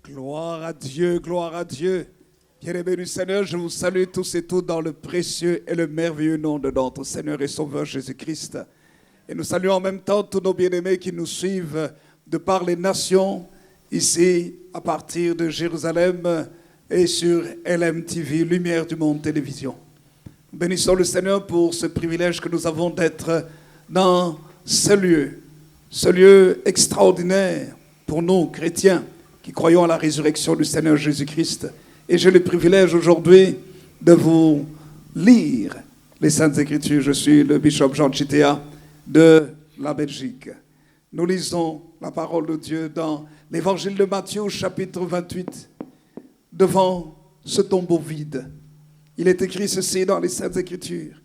Gloire à Dieu, gloire à Dieu. Bien-aimés du Seigneur, je vous salue tous et toutes dans le précieux et le merveilleux nom de notre Seigneur et Sauveur Jésus-Christ. Et nous saluons en même temps tous nos bien-aimés qui nous suivent de par les nations, ici à partir de Jérusalem et sur LMTV, Lumière du Monde Télévision. Nous bénissons le Seigneur pour ce privilège que nous avons d'être dans ce lieu extraordinaire pour nous, chrétiens, qui croyons à la résurrection du Seigneur Jésus-Christ. Et j'ai le privilège aujourd'hui de vous lire les Saintes Écritures. Je suis le bishop Jean Chitea de la Belgique. Nous lisons la parole de Dieu dans l'évangile de Matthieu, chapitre 28, devant ce tombeau vide. Il est écrit ceci dans les Saintes Écritures.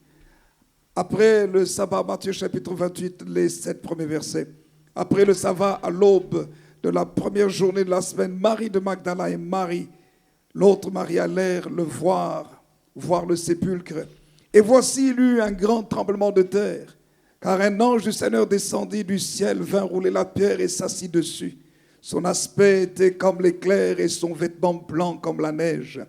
Après le sabbat, Matthieu chapitre 28, les 7 premiers versets. Après le sabbat, à l'aube de la première journée de la semaine, Marie de Magdala et Marie, l'autre Marie, allèrent le voir le sépulcre. Et voici, il y eut un grand tremblement de terre, car un ange du Seigneur descendit du ciel, vint rouler la pierre et s'assit dessus. Son aspect était comme l'éclair et son vêtement blanc comme la neige.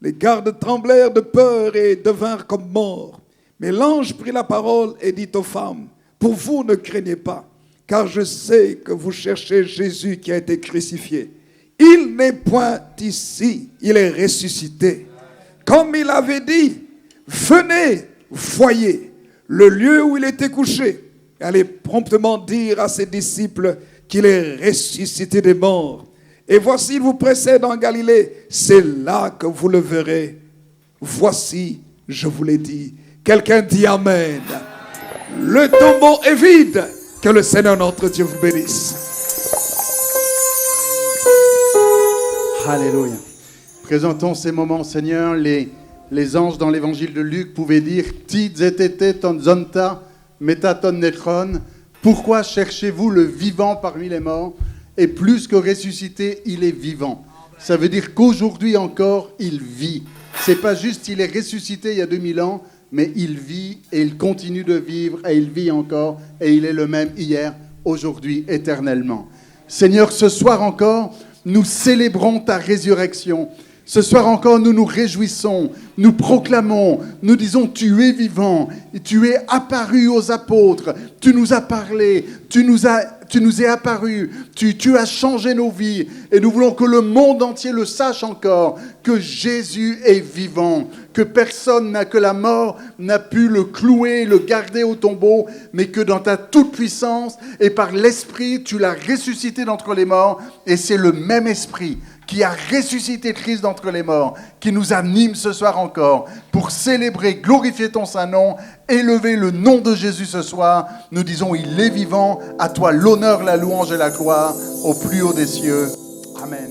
Les gardes tremblèrent de peur et devinrent comme morts. Mais l'ange prit la parole et dit aux femmes, « Pour vous, ne craignez pas, car je sais que vous cherchez Jésus qui a été crucifié. Il n'est point ici, il est ressuscité. Comme il avait dit, venez, voyez le lieu où il était couché. Allez promptement dire à ses disciples qu'il est ressuscité des morts. Et voici, il vous précède en Galilée. C'est là que vous le verrez. Voici, je vous l'ai dit. » Quelqu'un dit Amen. Le tombeau est vide. Que le Seigneur notre Dieu vous bénisse. Alléluia. Présentons ces moments, Seigneur. Les anges dans l'évangile de Luc pouvaient dire Ti zetete ton zonta metaton netron. Pourquoi cherchez-vous le vivant parmi les morts? Et plus que ressuscité, il est vivant. Ça veut dire qu'aujourd'hui encore, il vit. C'est pas juste il est ressuscité il y a 2000 ans, mais il vit et il continue de vivre et il vit encore et il est le même hier, aujourd'hui, éternellement. Seigneur, ce soir encore, nous célébrons ta résurrection. Ce soir encore, nous nous réjouissons, nous proclamons, nous disons tu es vivant, tu es apparu aux apôtres, tu nous as parlé, tu nous es apparu, tu as changé nos vies et nous voulons que le monde entier le sache encore, que Jésus est vivant, que que la mort n'a pu le clouer, le garder au tombeau, mais que dans ta toute puissance et par l'Esprit, tu l'as ressuscité d'entre les morts et c'est le même Esprit qui a ressuscité Christ d'entre les morts, qui nous anime ce soir encore pour célébrer, glorifier ton Saint-Nom, élever le nom de Jésus ce soir. Nous disons, il est vivant, à toi l'honneur, la louange et la gloire, au plus haut des cieux. Amen.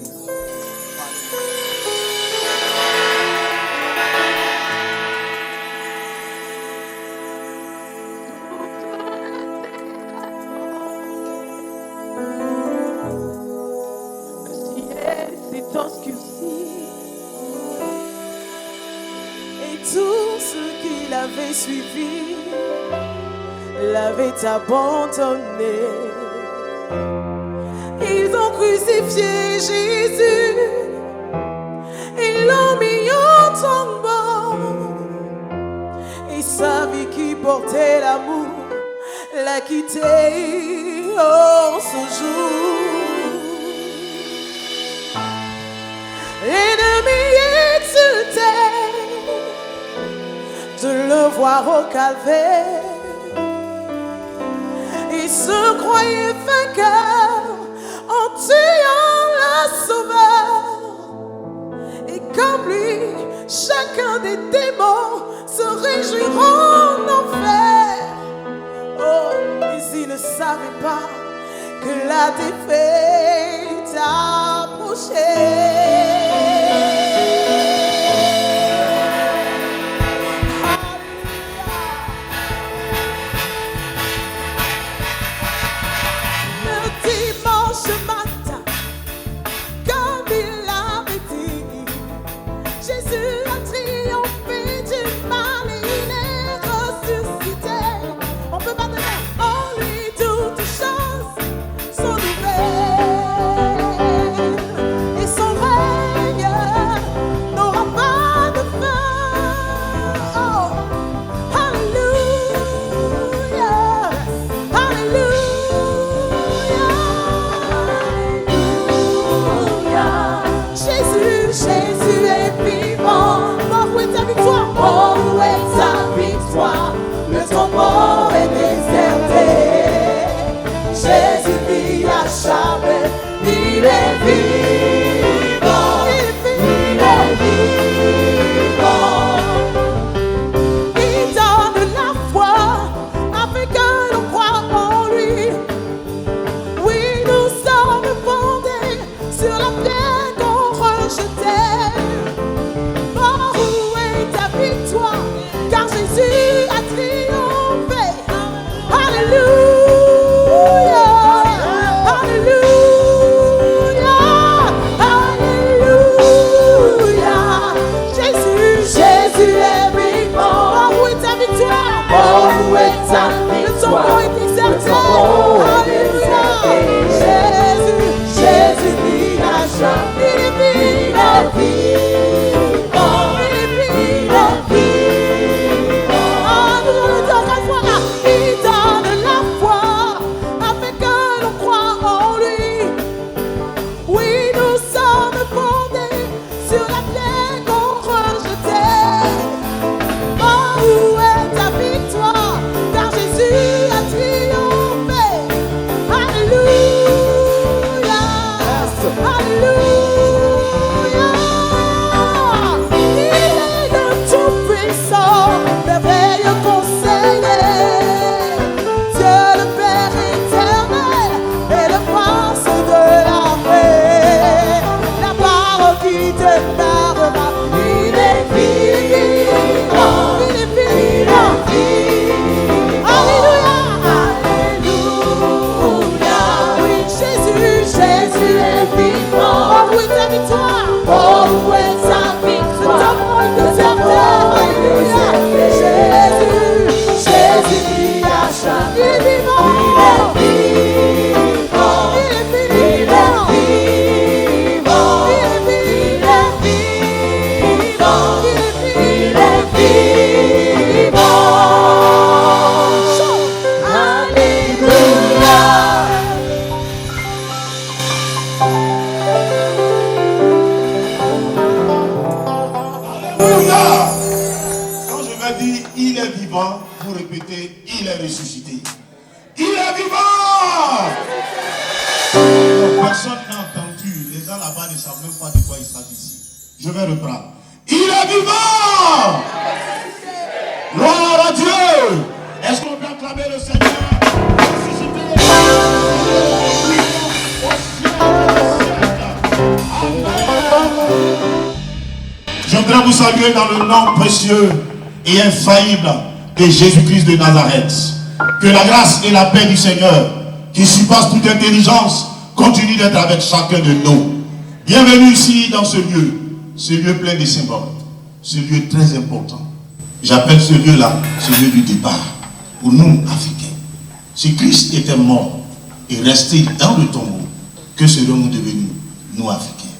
Suivi, l'avait abandonné. Ils ont crucifié Jésus, ils l'ont mis en tombeau. Et sa vie qui portait l'amour l'a quitté en ce jour. L'ennemi exultait de le voir au calvaire. Il se croyait vainqueur en tuant le sauveur. Et comme lui, chacun des démons se réjouiront en enfer. Oh, mais ils ne savaient pas que la défaite approchait. On peut pas donner en lui toutes choses sont nouvelles. ressuscité. Il est vivant. Personne n'a entendu. Les gens là-bas ne savent même pas de quoi il s'agit. Je vais reprendre. Il est vivant. Gloire à Dieu. Est-ce qu'on peut acclamer le Seigneur? Je voudrais vous saluer dans le nom précieux et infaillible de Jésus-Christ de Nazareth. Que la grâce et la paix du Seigneur, qui surpasse toute intelligence, continue d'être avec chacun de nous. Bienvenue ici dans ce lieu plein de symboles, ce lieu très important. J'appelle ce lieu-là, ce lieu du départ, pour nous, Africains. Si Christ était mort et resté dans le tombeau, que serions-nous devenus, nous, Africains?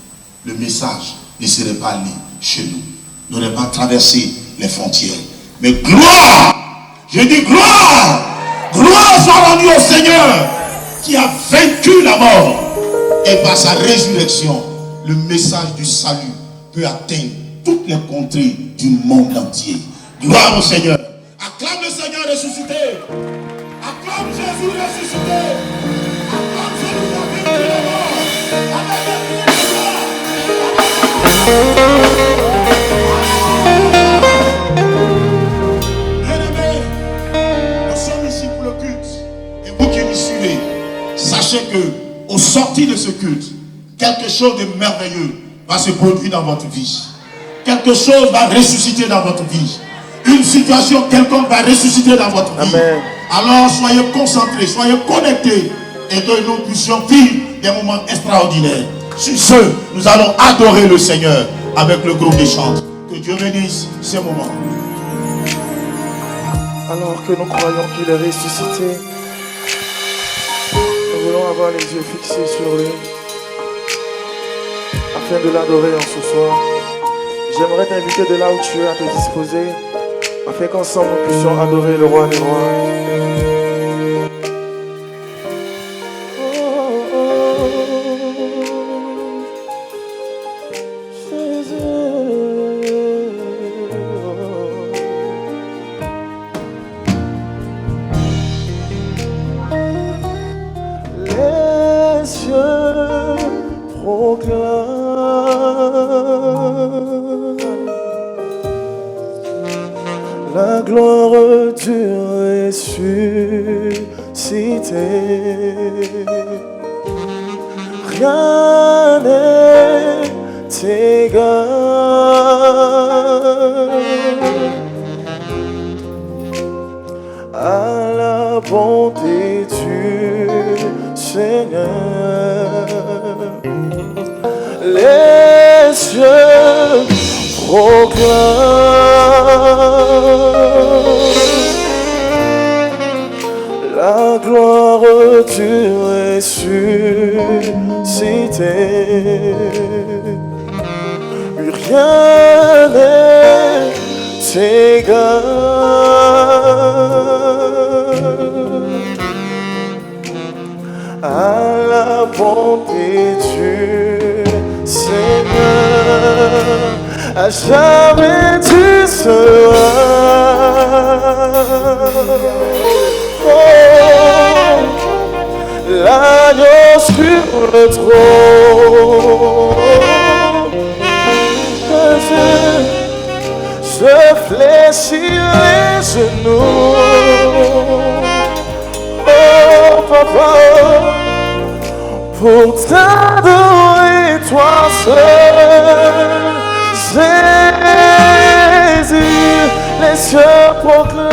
Le message ne serait pas allé chez nous, n'aurait pas traversé les frontières. Mais gloire, je dis gloire, gloire soit rendue au Seigneur qui a vaincu la mort. Et par sa résurrection, le message du salut peut atteindre toutes les contrées du monde entier. Gloire au Seigneur. Acclame le Seigneur ressuscité. Acclame Jésus ressuscité. Acclame celui qui a vaincu la mort. Avec les cris de gloire. Bien-aimés, nous sommes ici pour le culte. Et vous qui me suivez, sachez que au sortir de ce culte, quelque chose de merveilleux va se produire dans votre vie. Quelque chose va ressusciter dans votre vie. Une situation quelconque va ressusciter dans votre vie. Amen. Alors soyez concentrés, soyez connectés et que nous puissions vivre des moments extraordinaires. Sur ce, nous allons adorer le Seigneur avec le groupe des chants. Que Dieu bénisse ces moments. Alors que nous croyons qu'il est ressuscité, nous voulons avoir les yeux fixés sur lui afin de l'adorer en ce soir. J'aimerais t'inviter de là où tu es à te disposer afin qu'ensemble nous puissions adorer le roi des rois. La gloire du ressuscité, rien n'est égal à la bonté du Seigneur. Les cieux proclament la gloire du ressuscité. Rien n'est égal à la bonté du Seigneur. À jamais tu seras. Oh, l'agneau sur le trône. Je fléchis les genoux. Oh papa, pour t'adorer toi seul. Jésus, les cieux proclament.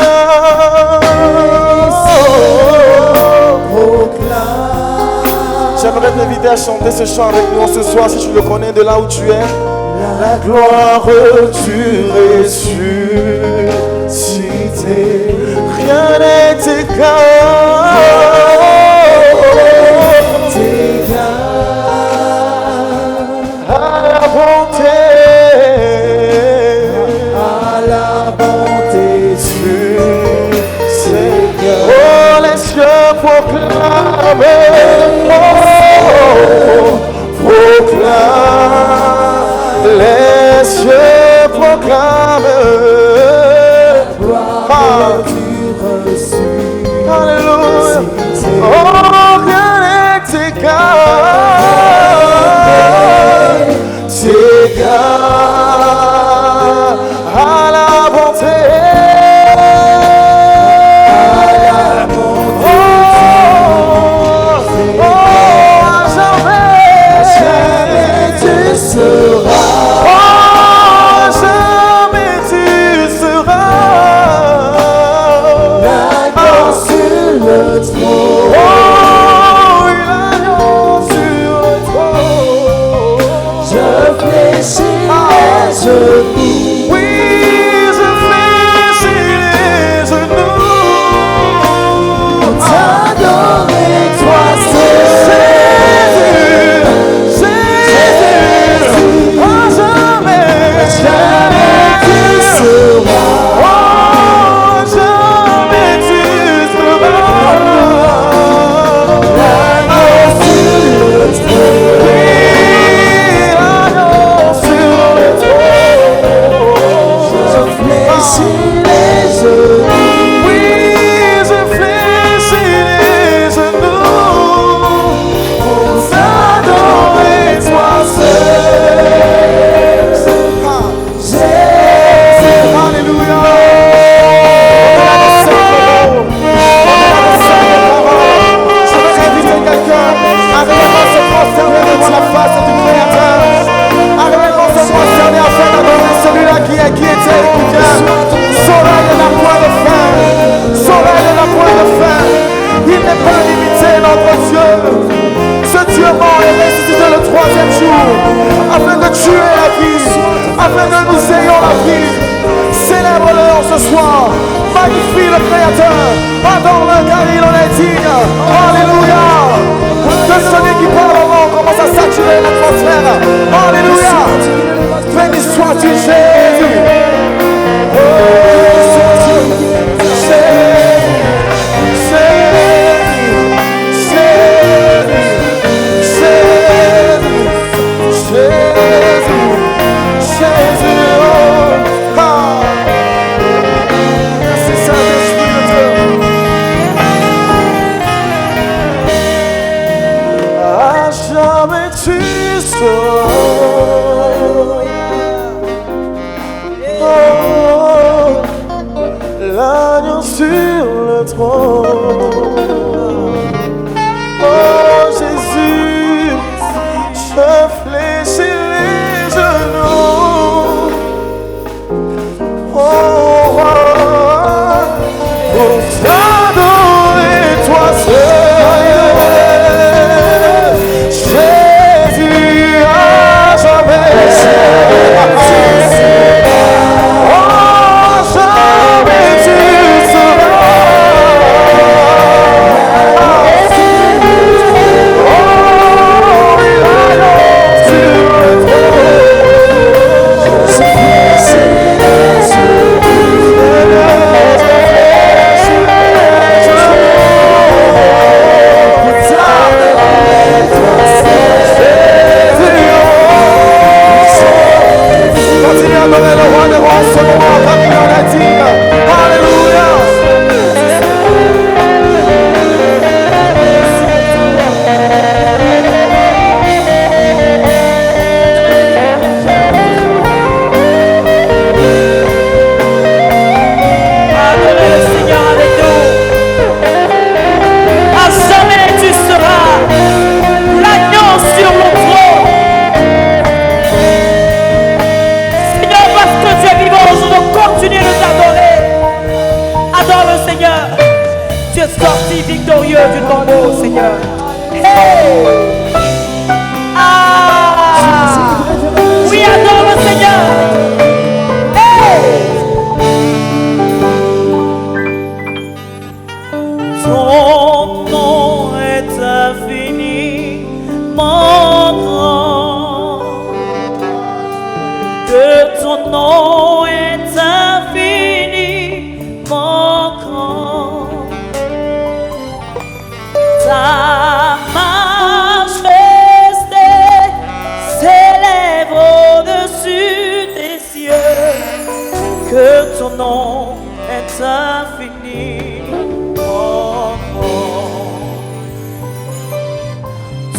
J'aimerais t'inviter à chanter ce chant avec nous ce soir si tu le connais de là où tu es. La gloire du ressuscité, rien n'est égal à la bonté. Proclame, oh, proclame, les cieux proclament, gloire du ressuscité. genoux. Oui, je fléchis les genoux. T'adorer, toi seul. Jésus, à jamais, jamais tu seras. Oh, jamais tu seras. L'agneau sur le trône. Oui, l'agneau sur le trône. Je fléchis les genoux. Oui, je fléchis les genoux. Pour t'adorer, toi seul. Jésus, alléluia. Je vais inviter quelqu'un à réellement se prosterner devant la face du Créateur, à réellement se prosterner afin d'adorer celui-là qui est, qui était et qui vient. Son règne n'a point de fin. Son règne n'a point de fin. Il n'est pas limité, notre Dieu. Ce Dieu mort est ressuscité le troisième jour, afin de tuer la vie, afin que nous ayons la vie. Célèbre-le en ce soir. Magnifie le Créateur. Adore-le car il en est digne. Alléluia. Que celui qui parle au monde commence à saturer l'atmosphère. Alléluia. Béni sois-tu Jésus. Oh, l'agneau sur le trône. Oh Jésus, je fléchis les genoux. Oh, pour t'adorer, toi seul. Jésus, à jamais. Victorieux du tombeau, Seigneur. Hey! Ah! Oui, adore le Seigneur. Hey! Ton nom est infiniment grand. Que ton nom est infiniment grand. Ta majesté s'élève au-dessus des cieux, que ton nom est infiniment grand.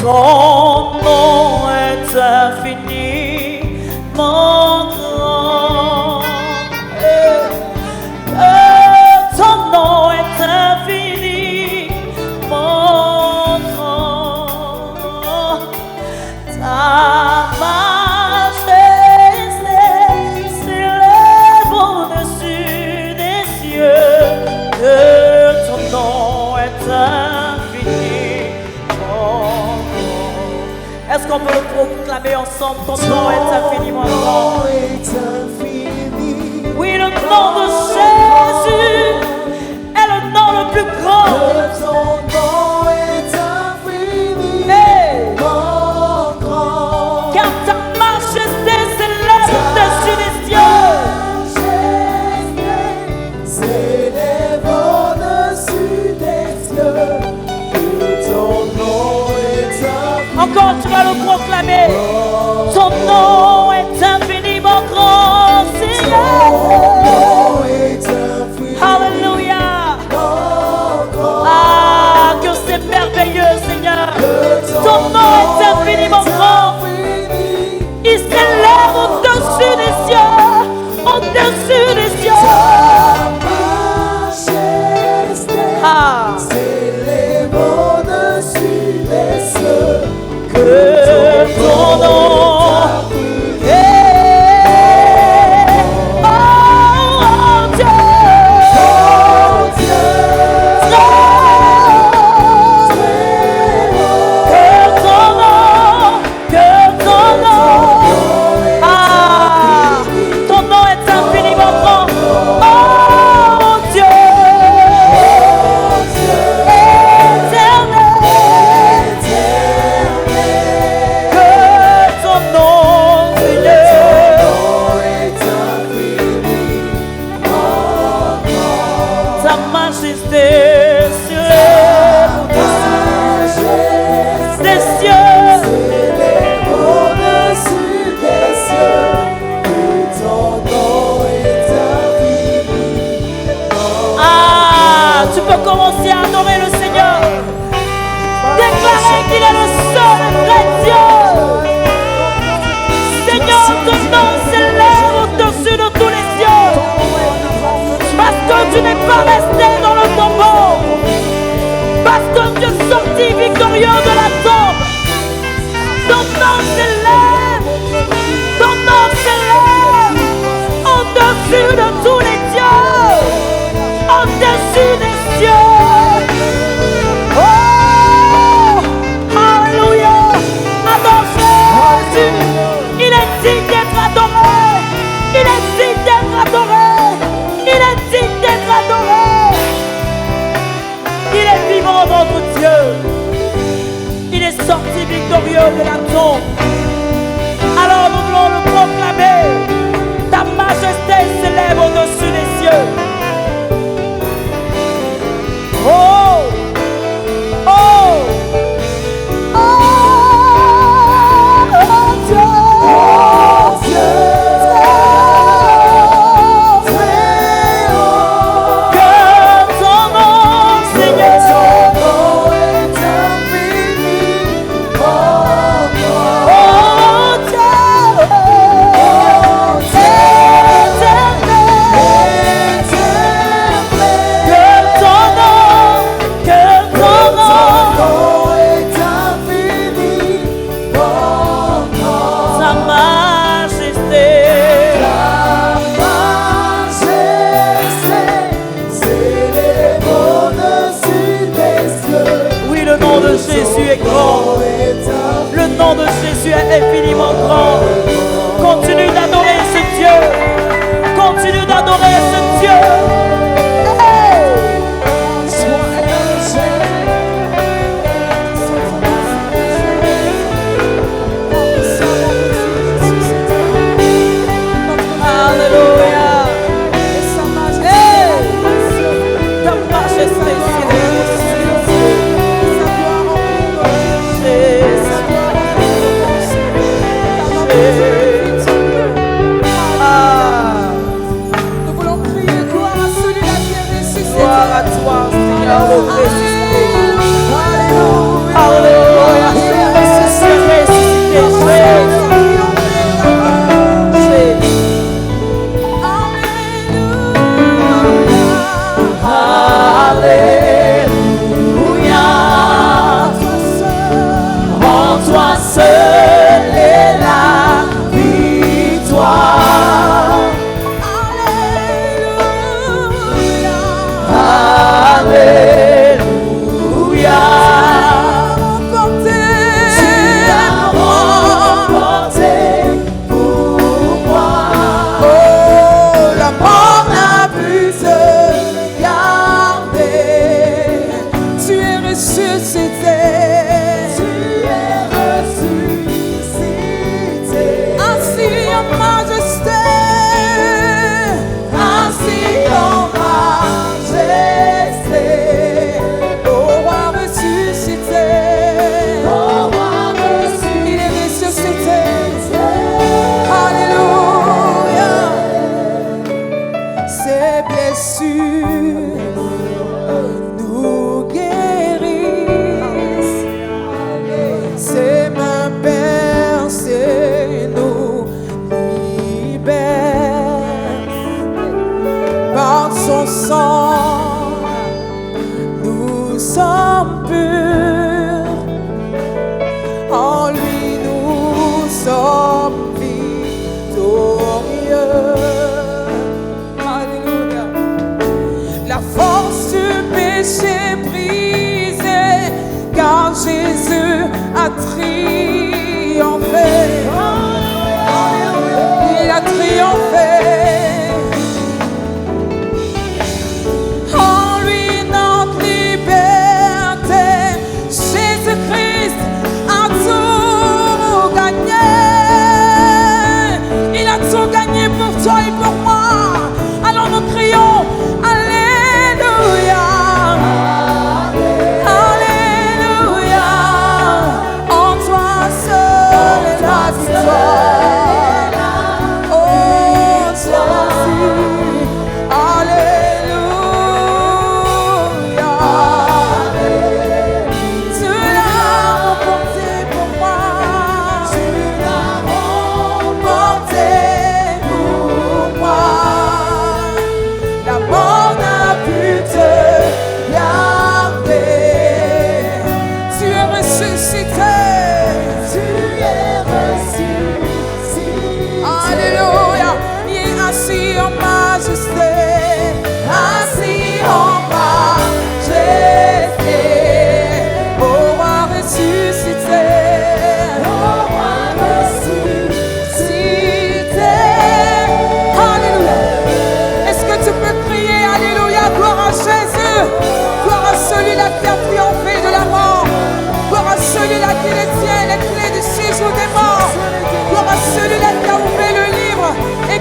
Ton nom est infiniment grand. Ton nom est infiniment grand. Ta majesté s'élève au-dessus des cieux, que ton nom est infiniment grand. Est-ce qu'on peut le proclamer ensemble? Ton nom est infiniment grand. Oui, le nom de Jésus est le nom le plus grand. Ton nom est infiniment grand. Car ta majesté s'élève au-dessus des cieux. S'élève au-dessus des cieux. Ton nom est infiniment. Encore tu vas le proclamer. Ton nom est infiniment grand, Seigneur. Alléluia. Ah, que c'est merveilleux, Seigneur. Ton nom est infiniment grand. Il s'élève au-dessus des cieux. Au-dessus des cieux. Ah. S'élève au-dessus des cieux. Que ton nom commencer à adorer le Seigneur. Déclarer qu'il est le seul et vrai Dieu. Seigneur, ton nom s'élève au-dessus de tous les cieux. Parce que tu n'es pas resté dans le tombeau. Parce que tu es sorti victorieux de la tombe. Ton nom s'élève. Ton nom s'élève au-dessus de tous les dieux. Au-dessus des cieux. Oh, alléluia. Adore Jésus. Il est digne d'être adoré. Il est digne d'être adoré. Il est digne d'être adoré. Il est vivant, notre Dieu. Il est sorti victorieux de la tombe. Alors nous voulons le proclamer. Ta majesté s'élève au-dessus des cieux. Oh, oh, oh, Dieu, que ton nom, Seigneur, est infiniment grand. Oh, Dieu, Jésus est grand. Le nom de Jésus est infiniment grand. Continue d'adorer ce Dieu. Continue d'adorer ce Dieu. Alléluia. Ta majesté. Nous voulons crier gloire à celui-là qui est ressuscité. Gloire à toi, Seigneur, le ressuscité. Alléluia. Alléluia. Ressuscité, Alléluia. En toi seul est la victoire. Alléluia. Tu as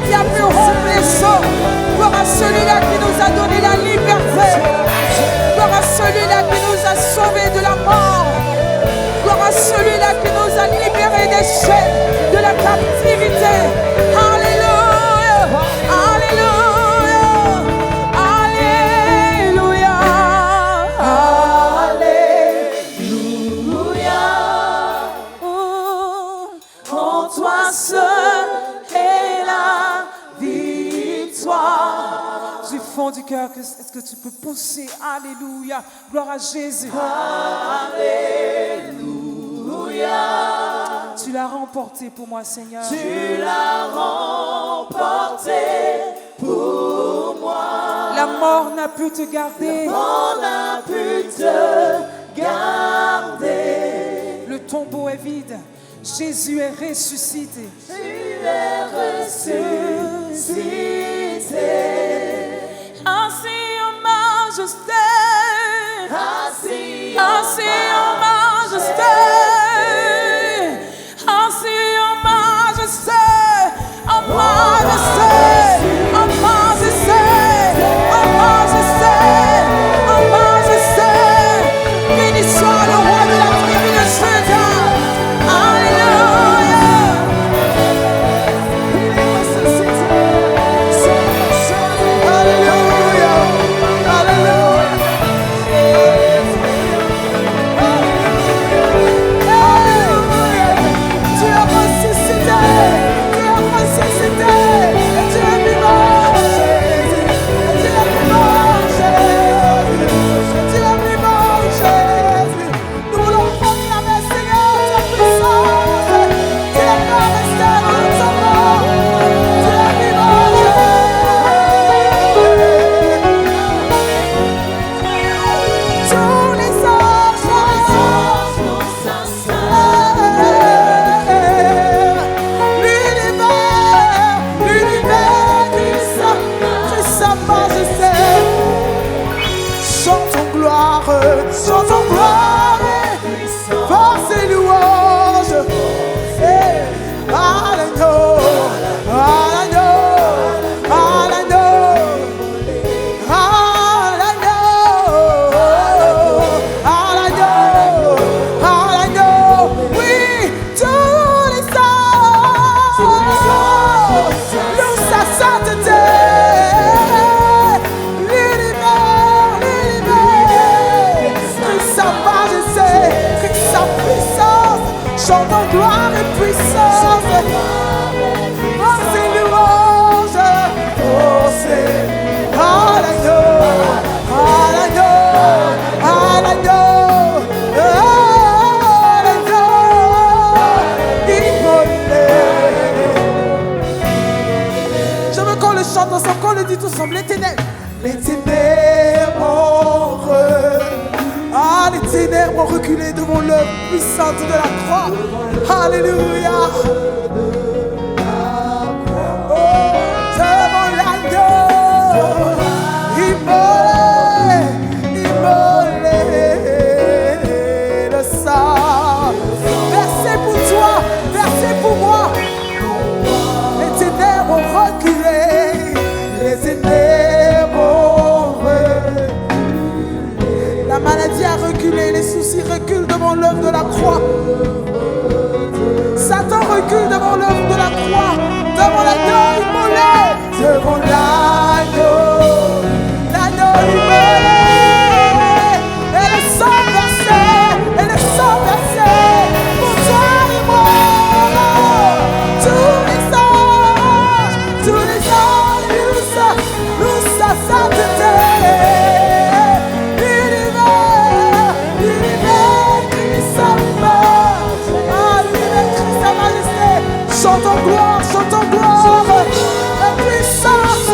qui a pu rompre les sceaux. Gloire à celui-là qui nous a donné la liberté. Gloire à celui-là qui nous a sauvés de la mort. Gloire à celui-là qui nous a libérés des chaînes de la captivité. Alléluia. Alléluia. Alléluia. Alléluia. Oh, en toi seul est la victoire. Du fond du cœur, est-ce que tu peux pousser? Alléluia. Gloire à Jésus. Alléluia. Tu l'as remporté pour moi, Seigneur. Tu l'as remporté pour moi. La mort n'a pu te garder. La mort n'a pu te garder. Le tombeau est vide. Jésus est ressuscité. Tu es ressuscité. Assis en majesté. Assis en majesté. Assis en majesté. En majesté. En majesté. En majesté. En majesté. Béni soit le roi de la tribu de Juda. Alléluia. Reculer devant l'œuvre puissante de la croix. Alléluia. Oh, devant l'agneau, immolé le sang. Versé pour toi, versé pour moi. Les ténèbres ont reculé, les ténèbres ont reculé. La maladie a reculé, les soucis reculent devant l'œuvre de la croix. Satan recule devant l'œuvre de la croix, devant l'agneau immolé, devant l'agneau immolé, et le sang versé, pour toi et moi. Tous les anges nous sa sainteté. Chantons gloire, la puissance,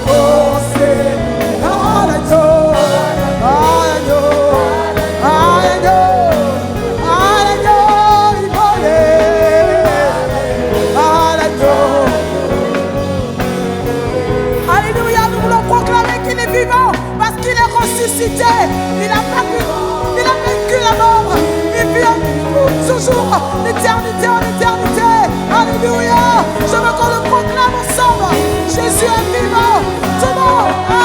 oh c'est Alléluia, nous voulons proclamer qu'il est vivant, parce qu'il est ressuscité, il a vaincu la mort, il vit toujours, l'éternité en éternité. Alléluia, je me Jésus est vivant. Tout le monde. Ah.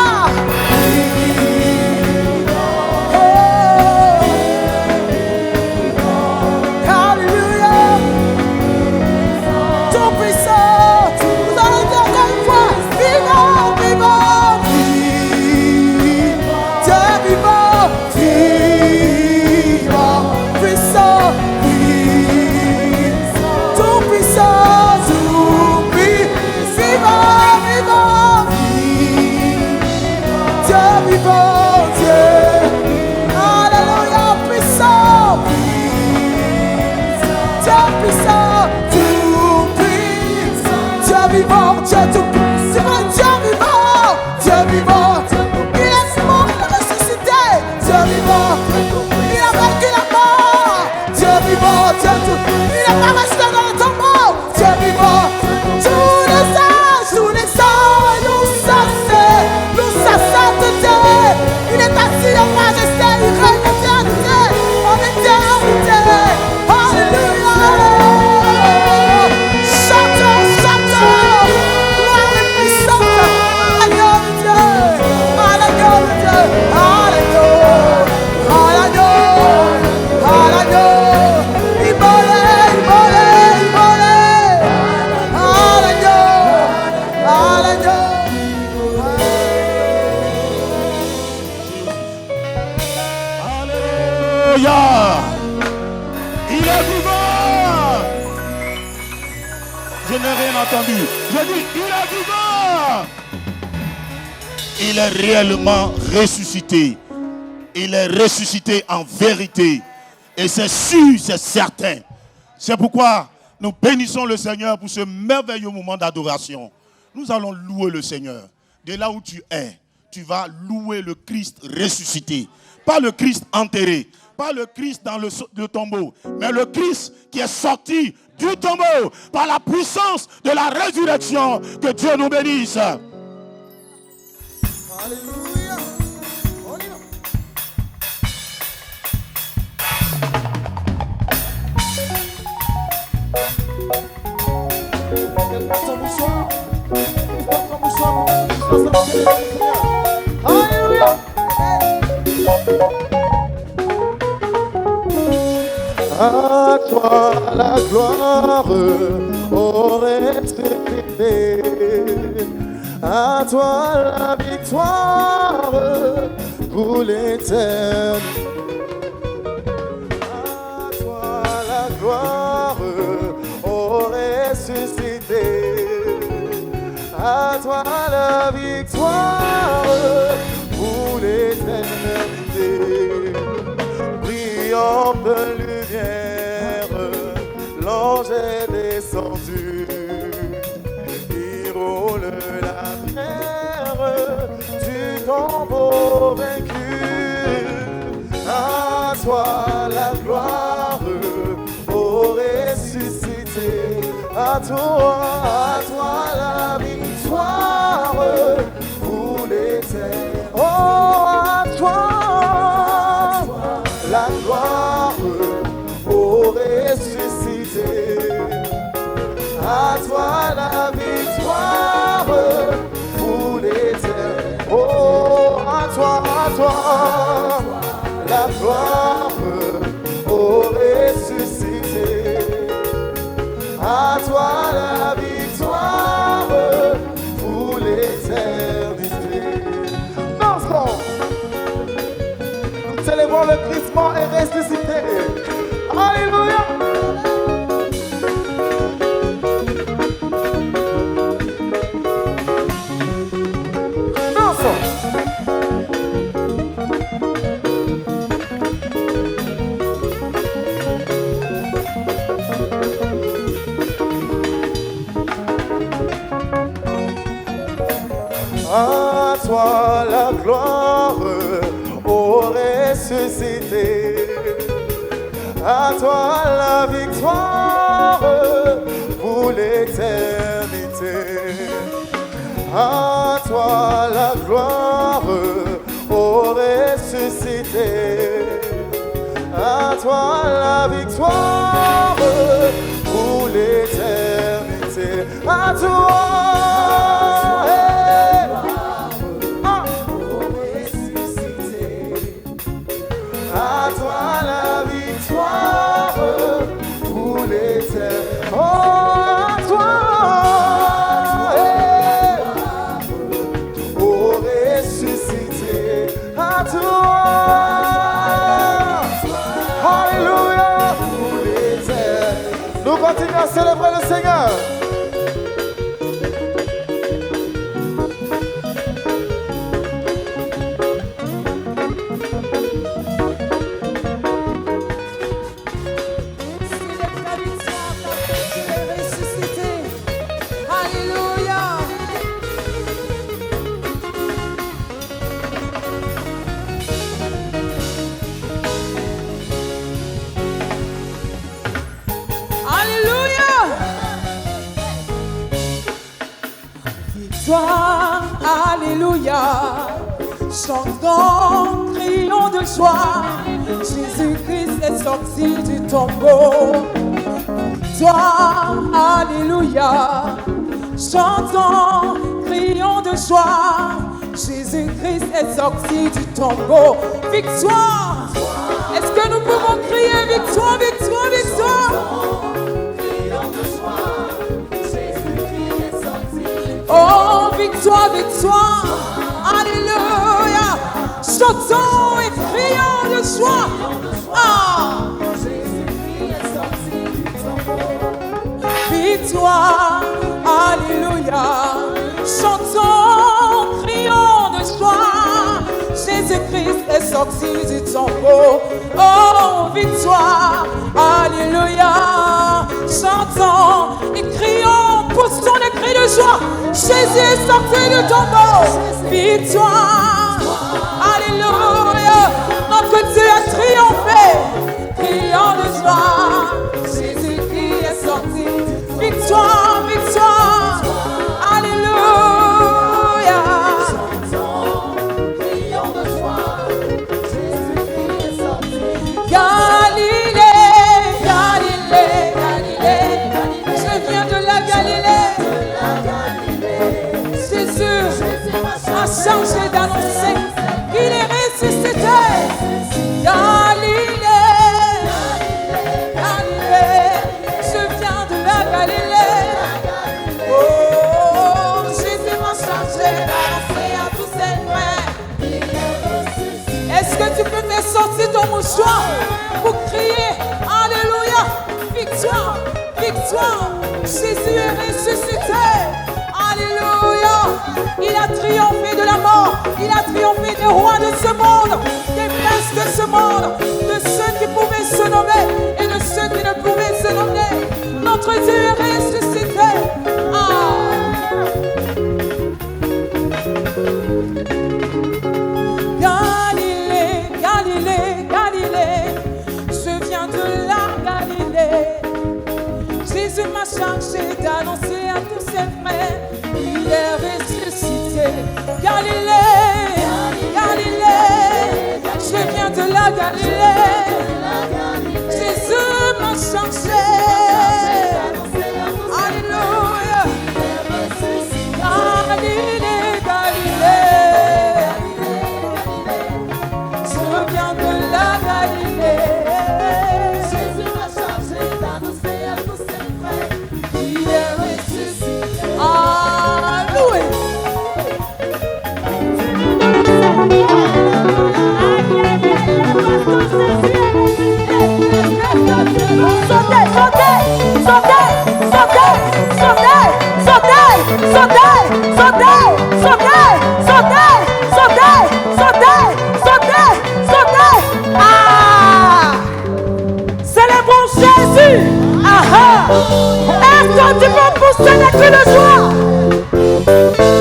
Il est réellement ressuscité. Il est ressuscité en vérité. Et c'est sûr, c'est certain. C'est pourquoi nous bénissons le Seigneur pour ce merveilleux moment d'adoration. Nous allons louer le Seigneur. De là où tu es, tu vas louer le Christ ressuscité. Pas le Christ enterré, pas le Christ dans le tombeau, mais le Christ qui est sorti du tombeau par la puissance de la résurrection. Que Dieu nous bénisse. Alléluia. On y va. Alléluia. À toi la gloire, ô ressuscité. À toi la victoire pour l'éternité. À toi la gloire, ô ressuscité. À toi la victoire pour l'éternité. Brillante lumière, l'ange est descendu. Il roule la terre du tombeau vaincu. À toi la gloire, ô ressuscité. À toi la victoire pour l'éternité. Oh, à toi la gloire, ô ressuscité. À toi la victoire pour l'éternité. Oh, à toi la gloire, ô ressuscité. À toi la victoire pour l'éternité. Dansons. Nous célébrons le Christ mort et ressuscité. Alléluia. À toi la gloire, ô ressuscité. À toi la victoire pour l'éternité. À toi la gloire, ô ressuscité. À toi la victoire pour l'éternité. À toi Nous continuons à célébrer le Seigneur. Alléluia, chantons, crions de joie, Jésus-Christ est sorti du tombeau. Victoire, alléluia, chantons, crions de joie, Jésus-Christ est sorti du tombeau. Victoire, est-ce que nous pouvons crier victoire, victoire, victoire? Oh, victoire, victoire, alléluia, chantons et crions de joie. Ah. Victoire, alléluia, chantons, crions de joie, Jésus-Christ est sorti du tombeau. Oh, victoire, alléluia, chantons et crions, poussons des cris de joie, Jésus est sorti du tombeau. Victoire, alléluia, notre Dieu a triomphé, crions de joie, Jésus-Christ est sorti. Victoire, victoire, alléluia. Galilée, Galilée, Galilée, je viens de la Galilée. Jésus a changé d'annoncer qu'il est ressuscité. Galilée, Galilée, je viens de la Galilée. Oh, Jésus m'a changé d'annoncer à tous ses frères. Est-ce que tu peux faire sortir ton mouchoir pour crier alléluia, victoire, victoire, Jésus est ressuscité. Alléluia, il a triomphé de la mort, il a triomphé des rois de ce monde, des princes de ce monde, de ceux qui pouvaient se nommer et de ceux qui ne pouvaient se nommer. Notre Dieu est ressuscité. Galilée, Galilée, Galilée, je viens de la Galilée. Jésus m'a chargé d'annoncer à tous ses frères, il est ressuscité. Galilée, Galilée, je viens de la Galilée. Jésus m'a chargé. Alléluia. Galilée, Galilée, je viens de la Galilée. Jésus m'a chargé d'annoncer à tous ses frères, il est ressuscité. Alléluia. Sautez, sautez, sautez, sautez, sautez, sautez, sautez, sautez, sautez, sautez, sautez, sautez, sautez. Ah! Célébrons Jésus. Ah ah! Est-ce que tu peux pousser des cris de joie?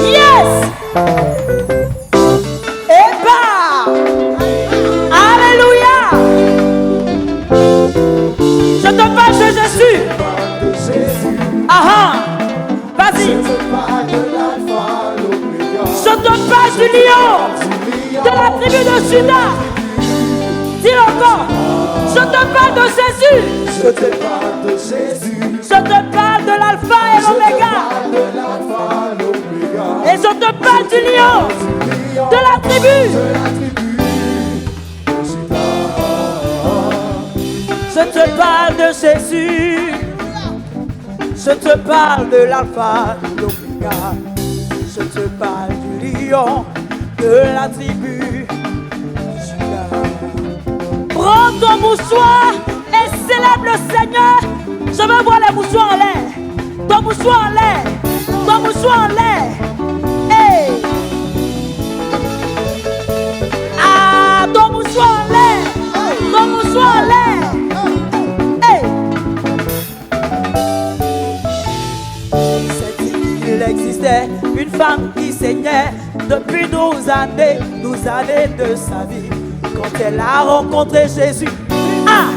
Yes! Et bah! Alléluia! Je te parle de Jésus. Ah ah! Vas-y. Je te parle du lion de la tribu de Juda. Dis encore. Je te parle de Jésus. Je te parle de Jésus. Je te parle de l'alpha et l'oméga. Et je te parle du lion de la tribu. Je te parle de Jésus. Je te parle de l'alpha et l'oméga. Je te parle du lion de la tribu. Prends ton mouchoir et célèbre le Seigneur. Je veux voir les mouchoirs en l'air. Ton mouchoir en l'air. Ton mouchoir en l'air. Hey. Ah, ton mouchoir en l'air. Ton mouchoir en l'air. Hey. C'est dit qu'il existait une femme qui saignait depuis 12 années de sa vie. Quand elle a rencontré Jésus, ah,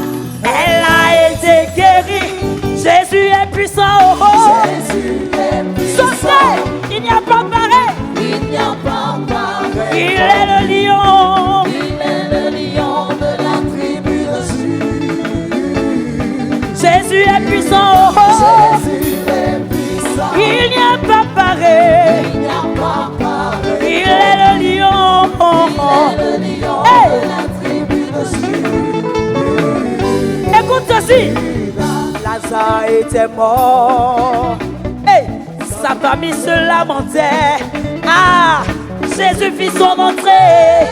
elle a été guérie. Jésus est puissant, oh oh. Jésus est puissant. Je sais, il n'y a pas pareil. Il n'y a pas pareil. Il est le lion. Il est le lion de la tribu de Jude. Jésus est puissant, oh oh. Jésus est puissant. Il n'y a pas pareil. Il n'y a pas pareil. Il est le lion. Oh oh. Il est le lion Hey. de la tribu de Jude. Écoute ceci. Lazare était mort. Hey, sa famille se lamentait. Ah, Jésus fit son entrée.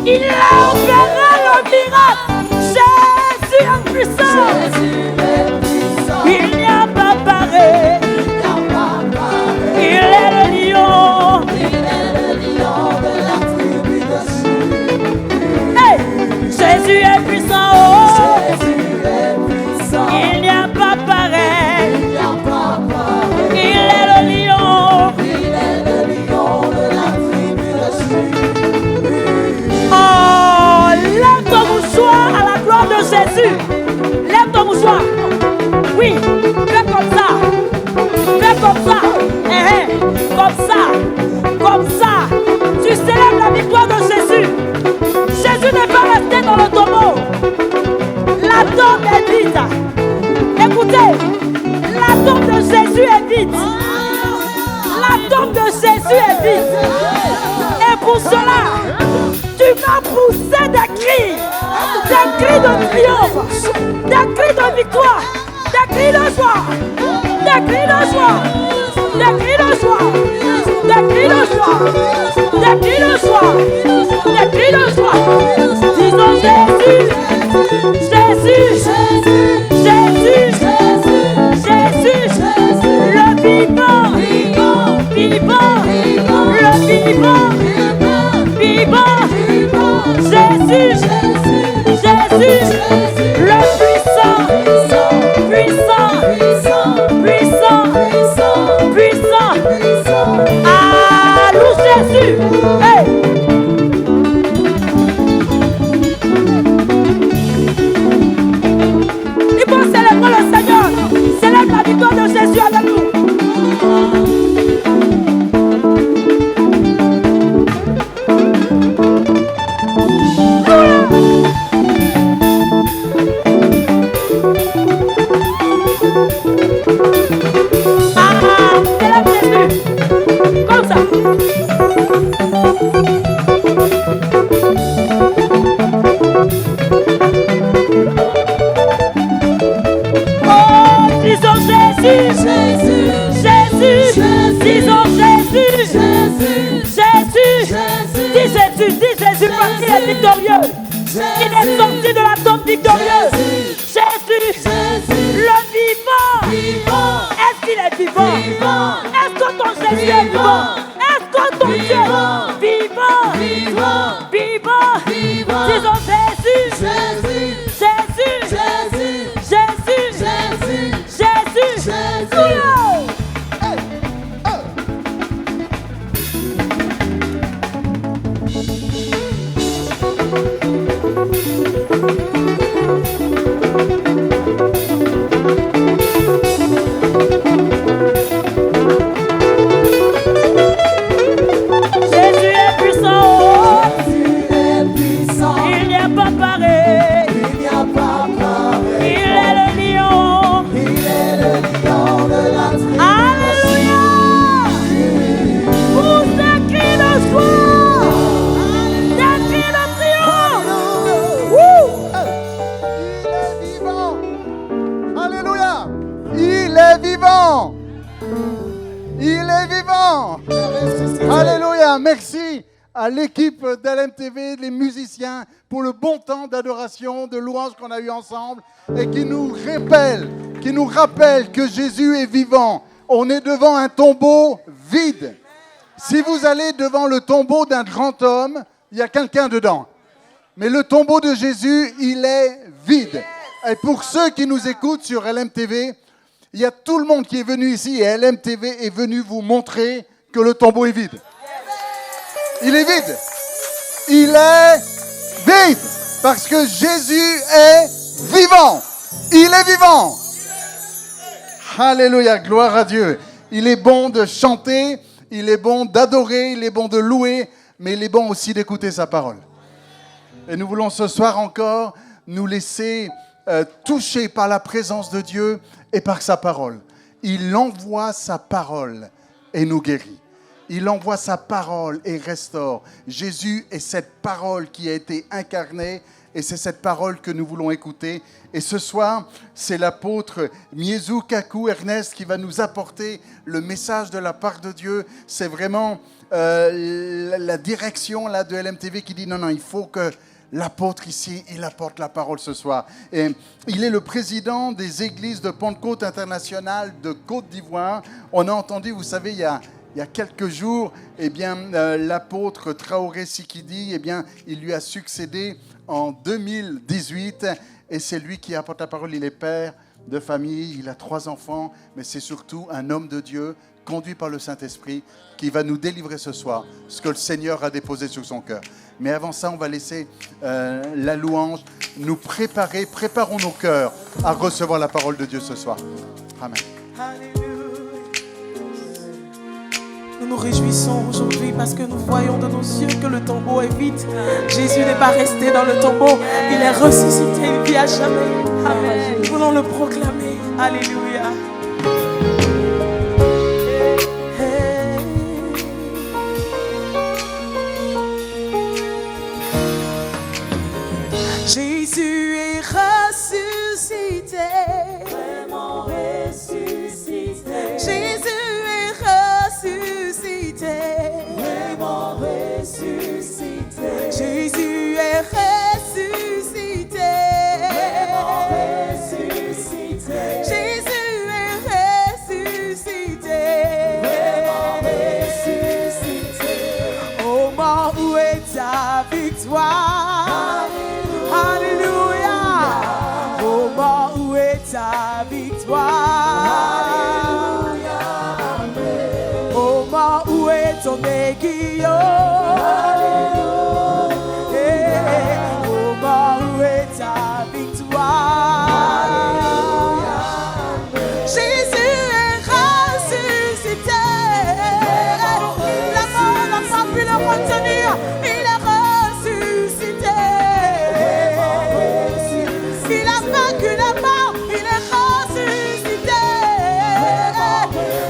Il a opéré le miracle. Jésus est puissant. Jésus est puissant. Il n'y a pas pareil. Il n'y a pas pareil. Il est le lion. Il est le lion de la tribu de Jude. Hey, Jésus est puissant. Oh. Jésus est puissant. Il n'y a pas pareil. Il n'y a pas pareil. Il est le lion. Il est le lion de la tribu de Jude. Oh, lève ton mouchoir à la gloire de Jésus. Lève ton mouchoir. Oui, fais comme ça. Fais comme ça. Comme ça. Comme ça. Tu célèbres la victoire de Jésus. Jésus n'est pas resté dans le tombeau. La tombe est vide. Écoutez, la tombe de Jésus est vide. La tombe de Jésus est vide. Et pour cela, tu vas pousser des cris de triomphe, des cris de victoire, des cris de joie, des cris de joie, des cris de joie, des cris de joie, des cris de joie, des cris de joie. Disons Jésus, Jésus, Jésus, Jésus, le vivant, vivant, le vivant, vivant, Jésus, Jésus, le puissant, puissant, puissant, puissant, ah, loue Jésus, hey. Il faut célébrer le Seigneur, célèbre la victoire de Jésus avec nous. Jésus parce qu'il est victorieux. Il est sorti de la tombe victorieux. Jésus, le vivant. Est-ce qu'il est vivant? Est-ce que ton Jésus est vivant? Est-ce que ton Dieu est vivant? Disons Jésus, Jésus. Jésus est puissant. Il n'y a pas pareil. Il est le lion. Alléluia. Pour des cris de joie, des cris de triomphe. Alléluia. Il est vivant. Il est vivant. Alléluia. Merci à l'équipe d'LMTV, les musiciens, pour le bon temps d'adoration, de louange qu'on a eu ensemble et qui nous rappelle qui nous rappelle que Jésus est vivant. On est devant un tombeau vide. Si vous allez devant le tombeau d'un grand homme, il y a quelqu'un dedans. Mais le tombeau de Jésus, il est vide. Et pour ceux qui nous écoutent sur LMTV, il y a tout le monde qui est venu ici et LMTV est venu vous montrer que le tombeau est vide. Il est vide. Il est vide. Parce que Jésus est vivant. Il est vivant. Alléluia, gloire à Dieu. Il est bon de chanter, il est bon d'adorer, il est bon de louer, mais il est bon aussi d'écouter sa parole. Et nous voulons ce soir encore nous laisser toucher par la présence de Dieu et par sa parole. Il envoie sa parole et nous guérit. Il envoie sa parole et restaure. Jésus est cette parole qui a été incarnée et c'est cette parole que nous voulons écouter. Et ce soir, c'est l'apôtre Miezu Kaku Ernest qui va nous apporter le message de la part de Dieu. C'est vraiment la direction là, de LMTV qui dit non, il faut que l'apôtre ici, il apporte la parole ce soir. Et il est le président des églises de Pentecôte internationale de Côte d'Ivoire. On a entendu, vous savez, il y a quelques jours, l'apôtre Traoré Sikidi, il lui a succédé en 2018 et c'est lui qui apporte la parole. Il est père de famille, il a 3 enfants, mais c'est surtout un homme de Dieu conduit par le Saint-Esprit qui va nous délivrer ce soir ce que le Seigneur a déposé sur son cœur. Mais avant ça, on va laisser la louange nous préparer. Préparons nos cœurs à recevoir la parole de Dieu ce soir. Amen. Nous nous réjouissons aujourd'hui parce que nous voyons de nos yeux que le tombeau est vide. Jésus n'est pas resté dans le tombeau, il est ressuscité, il vit à jamais. Amen. Nous voulons le proclamer. Alléluia. Jésus est ressuscité, vraiment ressuscité. Jésus est ressuscité, vraiment ressuscité. Jésus est ressuscité, vraiment ressuscité. Jésus est ressuscité, vraiment ressuscité. Oh, mort, où est ta victoire? Alléluia. Oh, mort, où est ta victoire? Alléluia. Oh, mort, où est ton aiguillon? Alléluia. Oh, mort, où est ta victoire? Alléluia. Jésus est ressuscité. La mort n'a pas pu le retenir. Il est ressuscité. Il a vaincu la mort, il est ressuscité.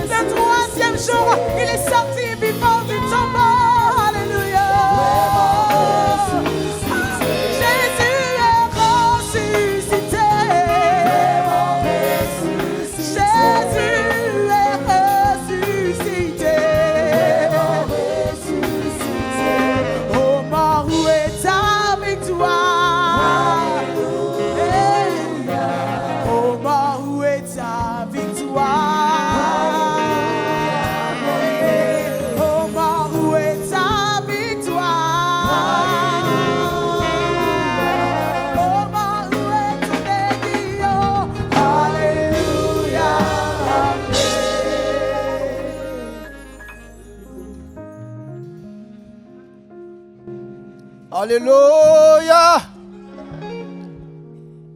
Le 3e jour, il est sorti vivant du tombeau. Alléluia. Jésus est ressuscité. Jésus est ressuscité. Oh, mort, où est ta victoire? Oh, mort, où est ta victoire? Oh, mort, où est ta victoire? Oh, mort, où est ton aiguillon? Alléluia. Alléluia.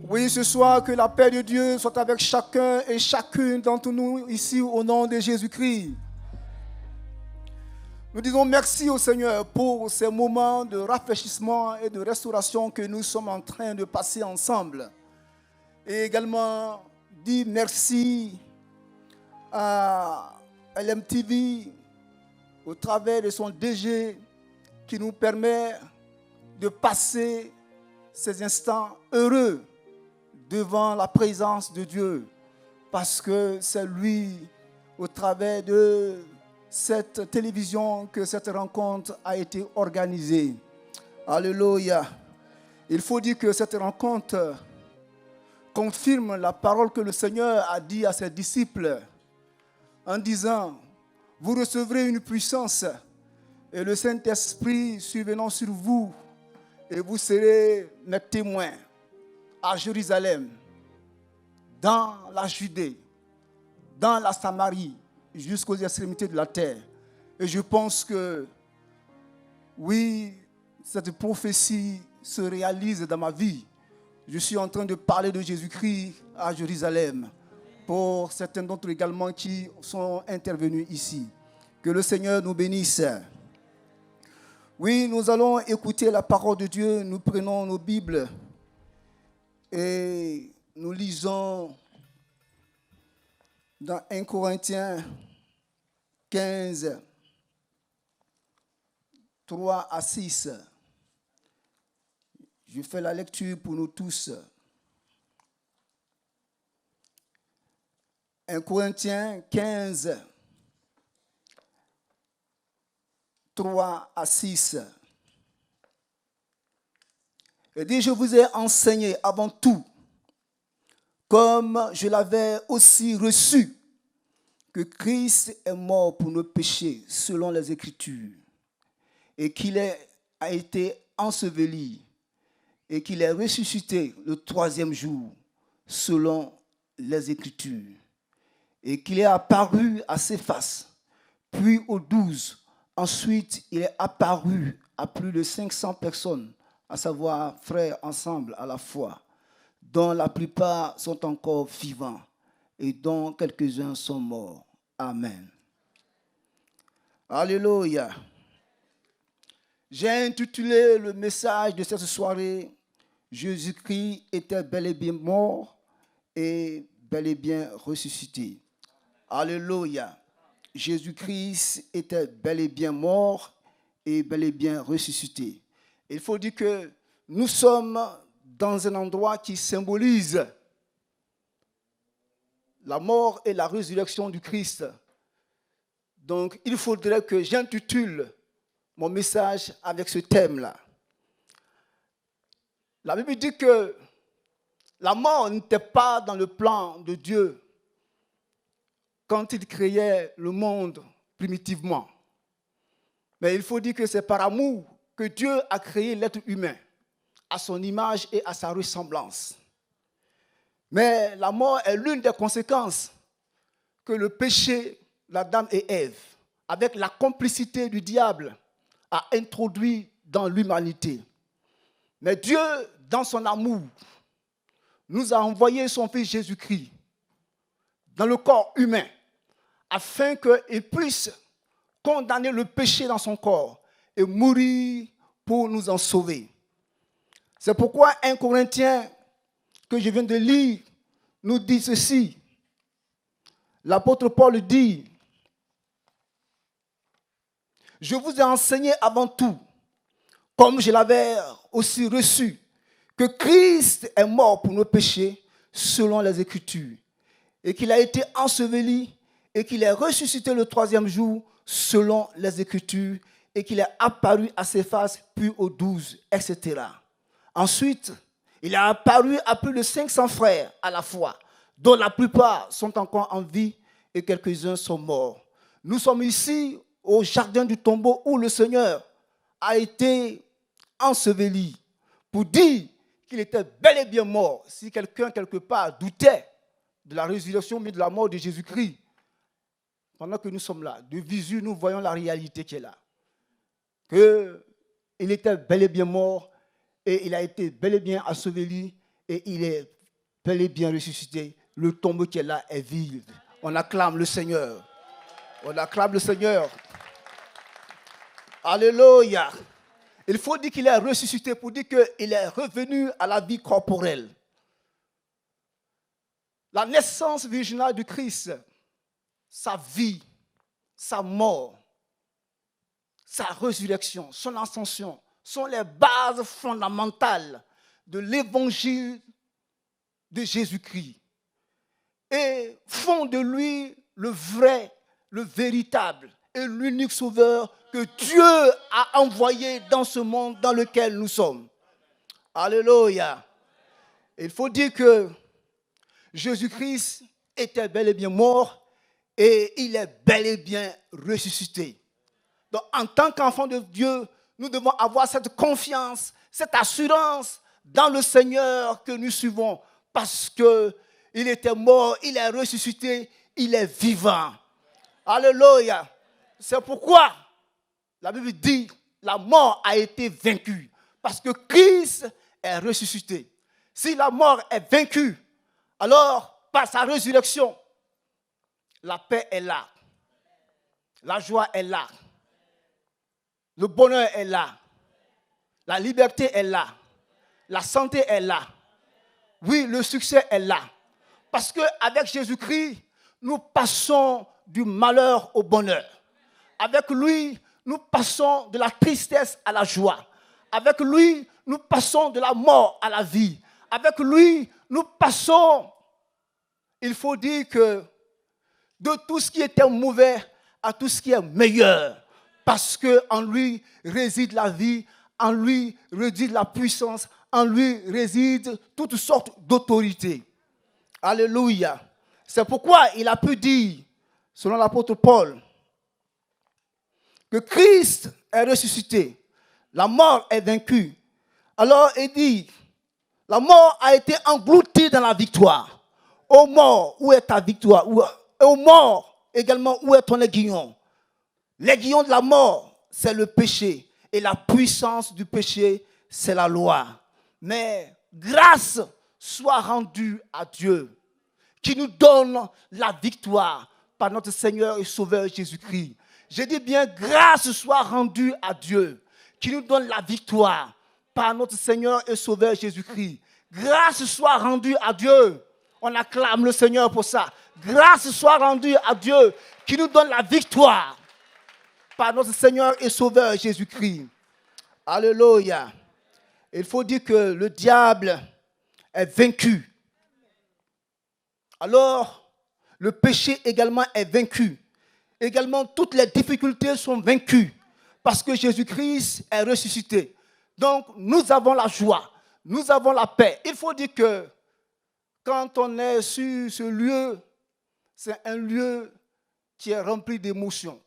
Oui, ce soir, que la paix de Dieu soit avec chacun et chacune d'entre nous ici au nom de Jésus-Christ. Nous disons merci au Seigneur pour ces moments de rafraîchissement et de restauration que nous sommes en train de passer ensemble. Et également dire merci à LMTV au travers de son DG qui nous permet de passer ces instants heureux devant la présence de Dieu, parce que c'est lui, au travers de cette télévision, que cette rencontre a été organisée. Alléluia. Il faut dire que cette rencontre confirme la parole que le Seigneur a dit à ses disciples en disant, vous recevrez une puissance et le Saint-Esprit survenant sur vous et vous serez mes témoins à Jérusalem, dans la Judée, dans la Samarie, jusqu'aux extrémités de la terre. Et je pense que, oui, cette prophétie se réalise dans ma vie. Je suis en train de parler de Jésus-Christ à Jérusalem, pour certains d'entre eux également qui sont intervenus ici. Que le Seigneur nous bénisse. Oui, nous allons écouter la parole de Dieu. Nous prenons nos Bibles et nous lisons dans 1 Corinthiens 15, 3 à 6. Je fais la lecture pour nous tous. 1 Corinthiens 15, 3 à 6. Il dit, je vous ai enseigné avant tout, comme je l'avais aussi reçu, que Christ est mort pour nos péchés selon les Écritures, et qu'il a été enseveli, et qu'il est ressuscité le troisième jour selon les Écritures, et qu'il est apparu à Céphas, puis aux 12. Ensuite, il est apparu à plus de 500 personnes, à savoir frères ensemble à la fois, dont la plupart sont encore vivants et dont quelques-uns sont morts. Amen. Alléluia. J'ai intitulé le message de cette soirée, Jésus-Christ était bel et bien mort et bel et bien ressuscité. Alléluia. Jésus-Christ était bel et bien mort et bel et bien ressuscité. Il faut dire que nous sommes dans un endroit qui symbolise la mort et la résurrection du Christ. Donc, il faudrait que j'intitule mon message avec ce thème-là. La Bible dit que la mort n'était pas dans le plan de Dieu quand il créait le monde primitivement. Mais il faut dire que c'est par amour que Dieu a créé l'être humain, à son image et à sa ressemblance. Mais la mort est l'une des conséquences que le péché d'Adam et Ève, avec la complicité du diable, a introduit dans l'humanité. Mais Dieu, dans son amour, nous a envoyé son Fils Jésus-Christ dans le corps humain, afin qu'il puisse condamner le péché dans son corps et mourir pour nous en sauver. C'est pourquoi 1 Corinthiens, que je viens de lire, nous dit ceci. L'apôtre Paul dit, « Je vous ai enseigné avant tout, comme je l'avais aussi reçu, que Christ est mort pour nos péchés selon les Écritures, et qu'il a été enseveli, et qu'il est ressuscité le troisième jour selon les Écritures, et qu'il est apparu à Céphas, puis aux 12, etc. Ensuite, il est apparu à plus de 500 frères à la fois, dont la plupart sont encore en vie et quelques-uns sont morts. Nous sommes ici au jardin du tombeau où le Seigneur a été enseveli pour dire qu'il était bel et bien mort. Si quelqu'un, quelque part, doutait de la résurrection, mais de la mort de Jésus-Christ, pendant que nous sommes là, de visu, nous voyons la réalité qui est là. Qu'il était bel et bien mort, et il a été bel et bien enseveli, et il est bel et bien ressuscité. Le tombeau qui est là est vide. On acclame le Seigneur. On acclame le Seigneur. Alléluia. Il faut dire qu'il est ressuscité pour dire qu'il est revenu à la vie corporelle. La naissance virginale du Christ, sa vie, sa mort, sa résurrection, son ascension, sont les bases fondamentales de l'évangile de Jésus-Christ et font de lui le vrai, le véritable et l'unique sauveur que Dieu a envoyé dans ce monde dans lequel nous sommes. Alléluia. Il faut dire que Jésus-Christ était bel et bien mort et il est bel et bien ressuscité. Donc, en tant qu'enfant de Dieu, nous devons avoir cette confiance, cette assurance dans le Seigneur que nous suivons parce qu'il était mort, il est ressuscité, il est vivant. Alléluia. C'est pourquoi la Bible dit la mort a été vaincue parce que Christ est ressuscité. Si la mort est vaincue, alors par sa résurrection, la paix est là, la joie est là, le bonheur est là, la liberté est là, la santé est là. Oui, le succès est là. Parce qu'avec Jésus-Christ, nous passons du malheur au bonheur. Avec lui, nous passons de la tristesse à la joie. Avec lui, nous passons de la mort à la vie. Avec lui, nous passons, il faut dire que, de tout ce qui était mauvais à tout ce qui est meilleur. Parce qu'en lui réside la vie, en lui réside la puissance, en lui réside toutes sortes d'autorités. Alléluia. C'est pourquoi il a pu dire, selon l'apôtre Paul, que Christ est ressuscité, la mort est vaincue. Alors il dit, la mort a été engloutie dans la victoire. Ô mort, où est ta victoire? Ô mort, également, où est ton aiguillon? L'aiguillon de la mort, c'est le péché. Et la puissance du péché, c'est la loi. Mais grâce soit rendue à Dieu, qui nous donne la victoire par notre Seigneur et Sauveur Jésus-Christ. Je dis bien, grâce soit rendue à Dieu, qui nous donne la victoire par notre Seigneur et Sauveur Jésus-Christ. Grâce soit rendue à Dieu. On acclame le Seigneur pour ça. Grâce soit rendue à Dieu, qui nous donne la victoire par notre Seigneur et Sauveur Jésus-Christ. Alléluia. Il faut dire que le diable est vaincu. Alors, le péché également est vaincu. Également, toutes les difficultés sont vaincues parce que Jésus-Christ est ressuscité. Donc, nous avons la joie, nous avons la paix. Il faut dire que quand on est sur ce lieu, c'est un lieu qui est rempli d'émotions.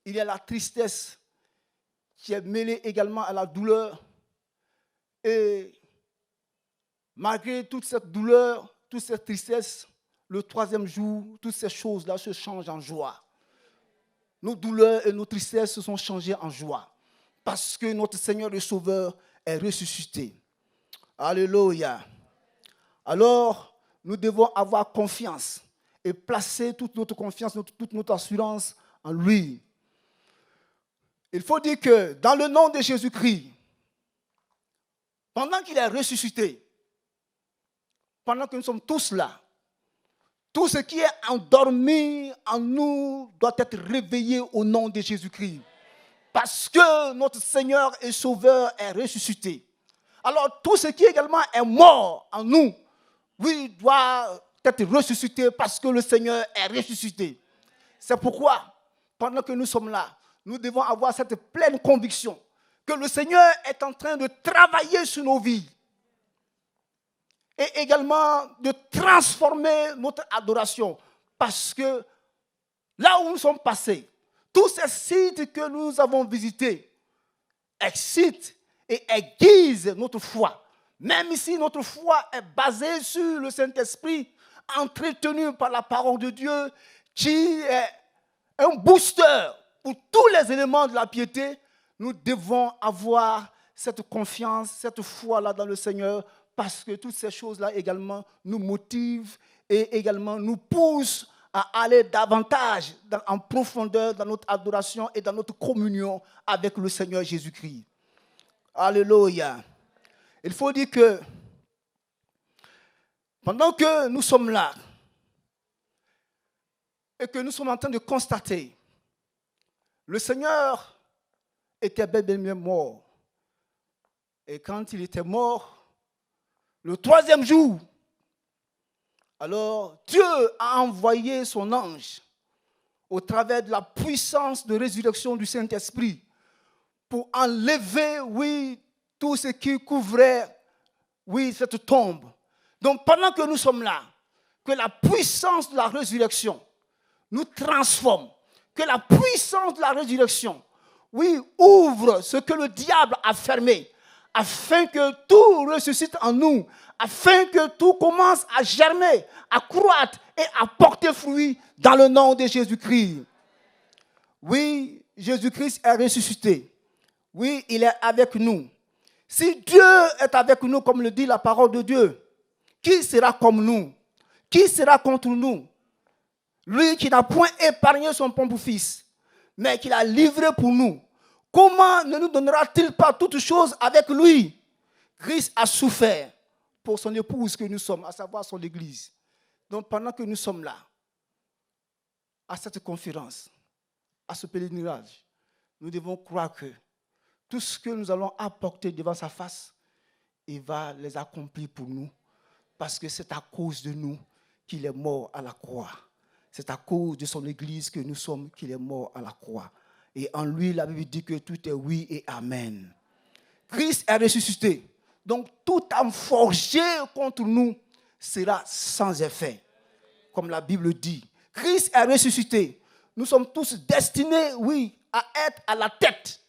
Il y a la tristesse qui est mêlée également à la douleur. Et malgré toute cette douleur, toute cette tristesse, le troisième jour, toutes ces choses-là se changent en joie. Nos douleurs et nos tristesses se sont changées en joie. Parce que notre Seigneur et Sauveur est ressuscité. Alléluia. Alors, nous devons avoir confiance et placer toute notre confiance, toute notre assurance en lui. Il faut dire que dans le nom de Jésus-Christ, pendant qu'il est ressuscité, pendant que nous sommes tous là, tout ce qui est endormi en nous doit être réveillé au nom de Jésus-Christ. Parce que notre Seigneur et Sauveur est ressuscité. Alors tout ce qui également est mort en nous, oui, doit être ressuscité parce que le Seigneur est ressuscité. C'est pourquoi, pendant que nous sommes là, nous devons avoir cette pleine conviction que le Seigneur est en train de travailler sur nos vies et également de transformer notre adoration. Parce que là où nous sommes passés, tous ces sites que nous avons visités excitent et aiguisent notre foi. Même si notre foi est basée sur le Saint-Esprit, entretenu par la parole de Dieu, qui est un booster pour tous les éléments de la piété, nous devons avoir cette confiance, cette foi-là dans le Seigneur, parce que toutes ces choses-là également nous motivent et également nous poussent à aller davantage en profondeur dans notre adoration et dans notre communion avec le Seigneur Jésus-Christ. Alléluia. Il faut dire que pendant que nous sommes là et que nous sommes en train de constater, le Seigneur était bel et bien mort. Et quand il était mort, le troisième jour, alors Dieu a envoyé son ange au travers de la puissance de résurrection du Saint-Esprit pour enlever, oui, tout ce qui couvrait, oui, cette tombe. Donc pendant que nous sommes là, que la puissance de la résurrection nous transforme, que la puissance de la résurrection, oui, ouvre ce que le diable a fermé, afin que tout ressuscite en nous, afin que tout commence à germer, à croître et à porter fruit dans le nom de Jésus-Christ. Oui, Jésus-Christ est ressuscité. Oui, il est avec nous. Si Dieu est avec nous, comme le dit la parole de Dieu, qui sera comme nous? Qui sera contre nous? Lui qui n'a point épargné son propre fils, mais qui l'a livré pour nous. Comment ne nous donnera-t-il pas toutes choses avec lui? Christ a souffert pour son épouse que nous sommes, à savoir son Église. Donc pendant que nous sommes là, à cette conférence, à ce pèlerinage, nous devons croire que tout ce que nous allons apporter devant sa face, il va les accomplir pour nous. Parce que c'est à cause de nous qu'il est mort à la croix. C'est à cause de son Église que nous sommes qu'il est mort à la croix. Et en lui, la Bible dit que tout est oui et amen. Christ est ressuscité. Donc, toute âme forgée contre nous sera sans effet. Comme la Bible dit. Christ est ressuscité. Nous sommes tous destinés, oui, à être à la tête.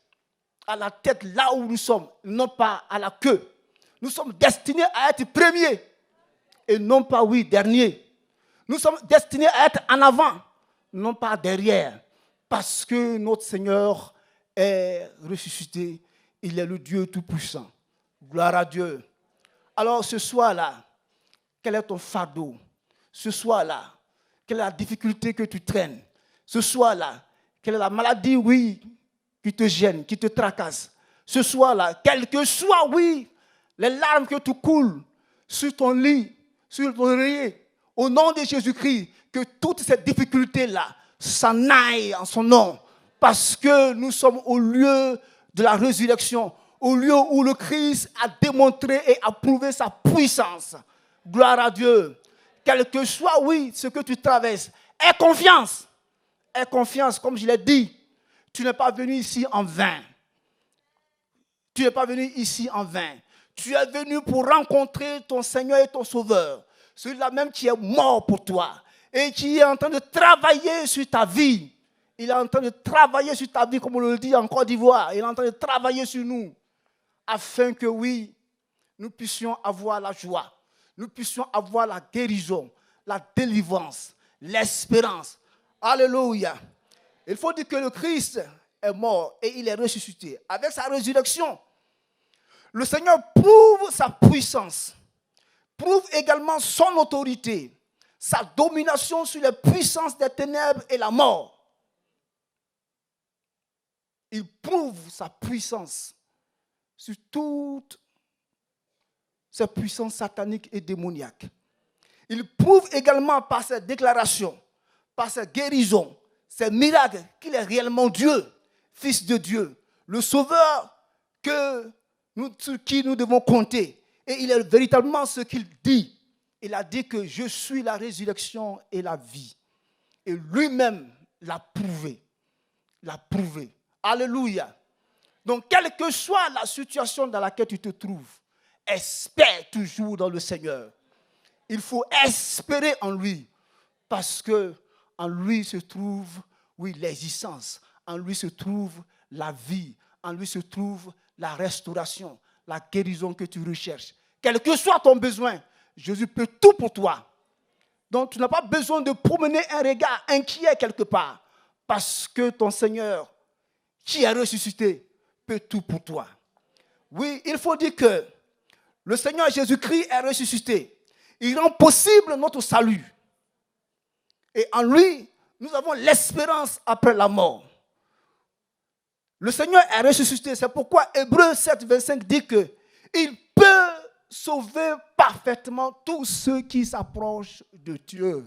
À la tête là où nous sommes, non pas à la queue. Nous sommes destinés à être premiers. Et non pas, oui, derniers. Nous sommes destinés à être en avant, non pas derrière. Parce que notre Seigneur est ressuscité. Il est le Dieu Tout-Puissant. Gloire à Dieu. Alors ce soir-là, quel est ton fardeau? Ce soir-là, quelle est la difficulté que tu traînes? Ce soir-là, quelle est la maladie, oui, qui te gêne, qui te tracasse? Ce soir-là, quel que soit, oui, les larmes que tu coules sur ton lit, sur ton oreiller, au nom de Jésus-Christ, que toutes ces difficultés-là s'en aillent en son nom. Parce que nous sommes au lieu de la résurrection, au lieu où le Christ a démontré et a prouvé sa puissance. Gloire à Dieu. Quel que soit, oui, ce que tu traverses, aie confiance. Aie confiance, comme je l'ai dit. Tu n'es pas venu ici en vain. Tu n'es pas venu ici en vain. Tu es venu pour rencontrer ton Seigneur et ton Sauveur. Celui-là même qui est mort pour toi et qui est en train de travailler sur ta vie. Il est en train de travailler sur ta vie, comme on le dit en Côte d'Ivoire. Il est en train de travailler sur nous afin que, oui, nous puissions avoir la joie. Nous puissions avoir la guérison, la délivrance, l'espérance. Alléluia. Il faut dire que le Christ est mort et il est ressuscité. Avec sa résurrection, le Seigneur prouve sa puissance, prouve également son autorité, sa domination sur les puissances des ténèbres et la mort. Il prouve sa puissance sur toutes ces puissances sataniques et démoniaques. Il prouve également par ses déclarations, par ses guérisons, ses miracles, qu'il est réellement Dieu, Fils de Dieu, le Sauveur sur qui nous devons compter. Et il est véritablement ce qu'il dit. Il a dit que je suis la résurrection et la vie. Et lui-même l'a prouvé. L'a prouvé. Alléluia. Donc, quelle que soit la situation dans laquelle tu te trouves, espère toujours dans le Seigneur. Il faut espérer en lui. Parce que en lui se trouve, oui, l'existence. En lui se trouve la vie. En lui se trouve la restauration, la guérison que tu recherches. Quel que soit ton besoin, Jésus peut tout pour toi. Donc, tu n'as pas besoin de promener un regard inquiet quelque part. Parce que ton Seigneur, qui est ressuscité, peut tout pour toi. Oui, il faut dire que le Seigneur Jésus-Christ est ressuscité. Il rend possible notre salut. Et en lui, nous avons l'espérance après la mort. Le Seigneur est ressuscité. C'est pourquoi Hébreux 7, 25 dit qu'il peut sauver parfaitement tous ceux qui s'approchent de Dieu.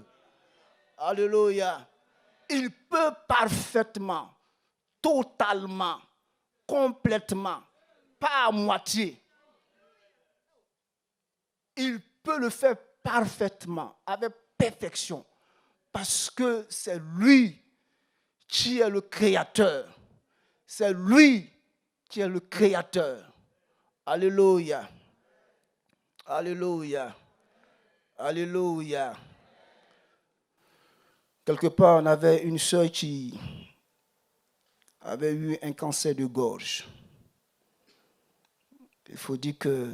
Alléluia. Il peut parfaitement, totalement, complètement, pas à moitié. Il peut le faire parfaitement, avec perfection. Parce que c'est lui qui est le créateur. C'est lui qui est le créateur. Alléluia. Alléluia. Alléluia. Quelque part, on avait une sœur qui avait eu un cancer de gorge. Il faut dire que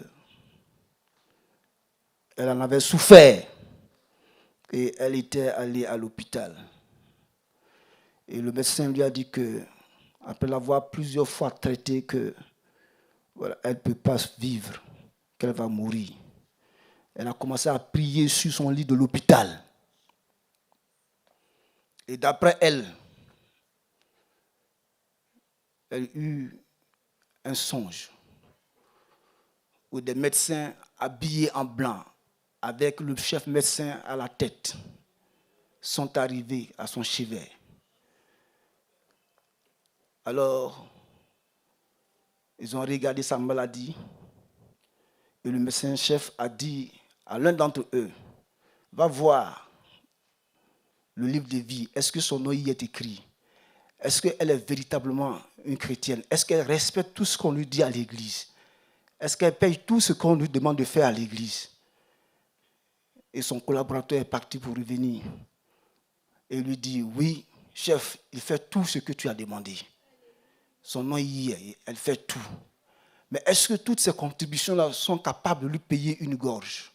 elle en avait souffert et elle était allée à l'hôpital. Et le médecin lui a dit que, après l'avoir plusieurs fois traitée, que voilà, elle ne peut pas vivre, qu'elle va mourir. Elle a commencé à prier sur son lit de l'hôpital. Et d'après elle, elle a eu un songe où des médecins habillés en blanc, avec le chef médecin à la tête, sont arrivés à son chevet. Alors, ils ont regardé sa maladie et le médecin-chef a dit à l'un d'entre eux, va voir le livre de vie, est-ce que son nom y est écrit? Est-ce qu'elle est véritablement une chrétienne? Est-ce qu'elle respecte tout ce qu'on lui dit à l'église? Est-ce qu'elle paye tout ce qu'on lui demande de faire à l'église? Et son collaborateur est parti pour revenir. Et il lui dit, oui, chef, il fait tout ce que tu as demandé. Son nom y est, elle fait tout. Mais est-ce que toutes ces contributions-là sont capables de lui payer une gorge?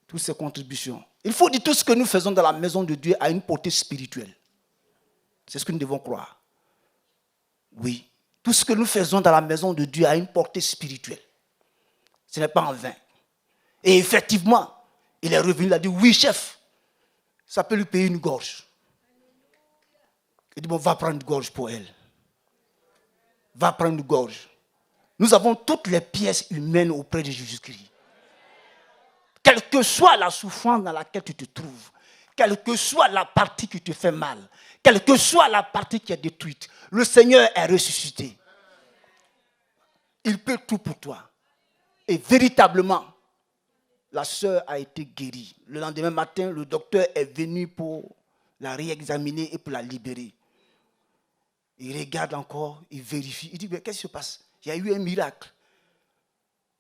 Toutes ces contributions. Il faut dire tout ce que nous faisons dans la maison de Dieu a une portée spirituelle. C'est ce que nous devons croire. Oui, tout ce que nous faisons dans la maison de Dieu a une portée spirituelle. Ce n'est pas en vain. Et effectivement, il est revenu, il a dit, oui chef, ça peut lui payer une gorge. Il dit, bon, va prendre une gorge pour elle. Va prendre une gorge. Nous avons toutes les pièces humaines auprès de Jésus-Christ. Quelle que soit la souffrance dans laquelle tu te trouves, quelle que soit la partie qui te fait mal, quelle que soit la partie qui est détruite, le Seigneur est ressuscité. Il peut tout pour toi. Et véritablement, la sœur a été guérie. Le lendemain matin, le docteur est venu pour la réexaminer et pour la libérer. Il regarde encore, il vérifie. Il dit, mais qu'est-ce qui se passe? Il y a eu un miracle.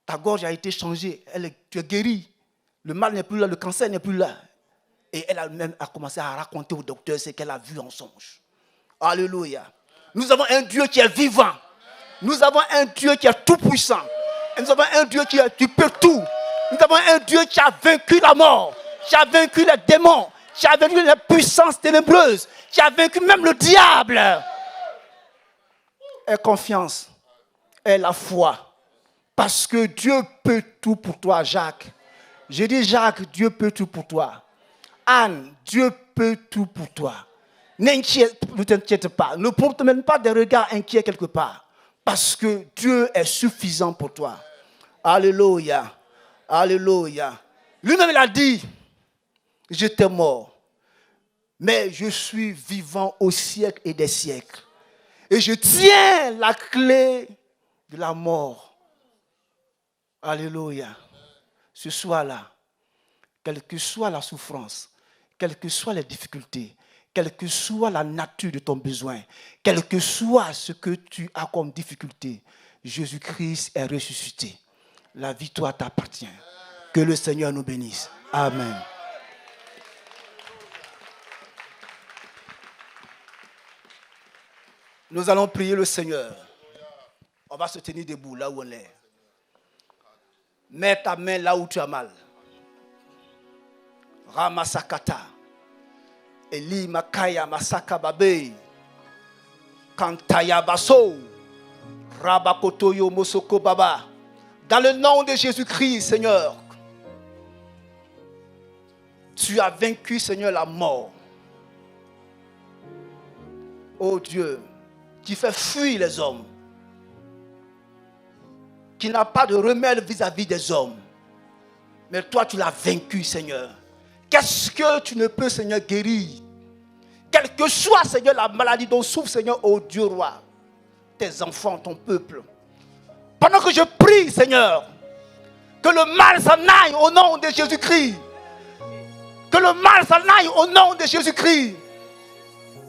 Ta gorge a été changée. Tu es guérie. Le mal n'est plus là, le cancer n'est plus là. Et elle-même a commencé à raconter au docteur ce qu'elle a vu en songe. Alléluia. Nous avons un Dieu qui est vivant. Nous avons un Dieu qui est tout puissant. Et nous avons un Dieu qui peut tout. Nous avons un Dieu qui a vaincu la mort, qui a vaincu les démons, qui a vaincu les puissances ténébreuses, qui a vaincu même le diable. Aie confiance, aie la foi. Parce que Dieu peut tout pour toi, Jacques. J'ai dit, Jacques, Dieu peut tout pour toi. Anne, Dieu peut tout pour toi. Ne t'inquiète pas. Ne porte même pas des regards inquiets quelque part. Parce que Dieu est suffisant pour toi. Alléluia. Alléluia. Lui-même, il a dit, j'étais mort, mais je suis vivant au siècle et des siècles. Et je tiens la clé de la mort. Alléluia. Ce soir-là, quelle que soit la souffrance, quelles que soient les difficultés, quelle que soit la nature de ton besoin, quel que soit ce que tu as comme difficulté, Jésus-Christ est ressuscité. La victoire t'appartient. Que le Seigneur nous bénisse. Amen. Nous allons prier le Seigneur. On va se tenir debout là où on est. Mets ta main là où tu as mal. Ramasakata. Eli makaya masaka babe. Kantaya baso. Rabakotoyo mosoko baba. Dans le nom de Jésus-Christ, Seigneur, tu as vaincu, Seigneur, la mort. Oh Dieu, qui fait fuir les hommes, qui n'a pas de remède vis-à-vis des hommes. Mais toi, tu l'as vaincu, Seigneur. Qu'est-ce que tu ne peux, Seigneur, guérir? Quelle que soit, Seigneur, la maladie dont souffre, Seigneur, oh Dieu roi, tes enfants, ton peuple. Pendant que je prie, Seigneur, que le mal s'en aille au nom de Jésus-Christ. Que le mal s'en aille au nom de Jésus-Christ.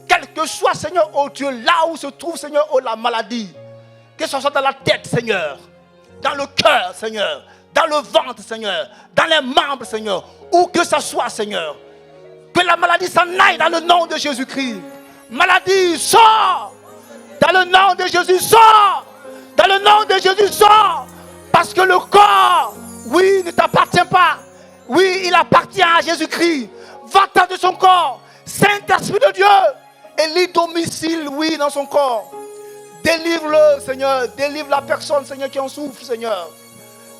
Quel que soit, Seigneur, oh Dieu, là où se trouve, Seigneur, oh la maladie, que ce soit dans la tête, Seigneur, dans le cœur, Seigneur, dans le ventre, Seigneur, dans les membres, Seigneur, où que ce soit, Seigneur. Que la maladie s'en aille dans le nom de Jésus-Christ. Maladie, sors! Dans le nom de Jésus, sors! Dans le nom de Jésus, sors! Parce que le corps, oui, ne t'appartient pas. Oui, il appartient à Jésus-Christ. Va-t'en de son corps. Saint-Esprit de Dieu. Et lit domicile, oui, dans son corps. Délivre-le, Seigneur. Délivre la personne, Seigneur, qui en souffre, Seigneur.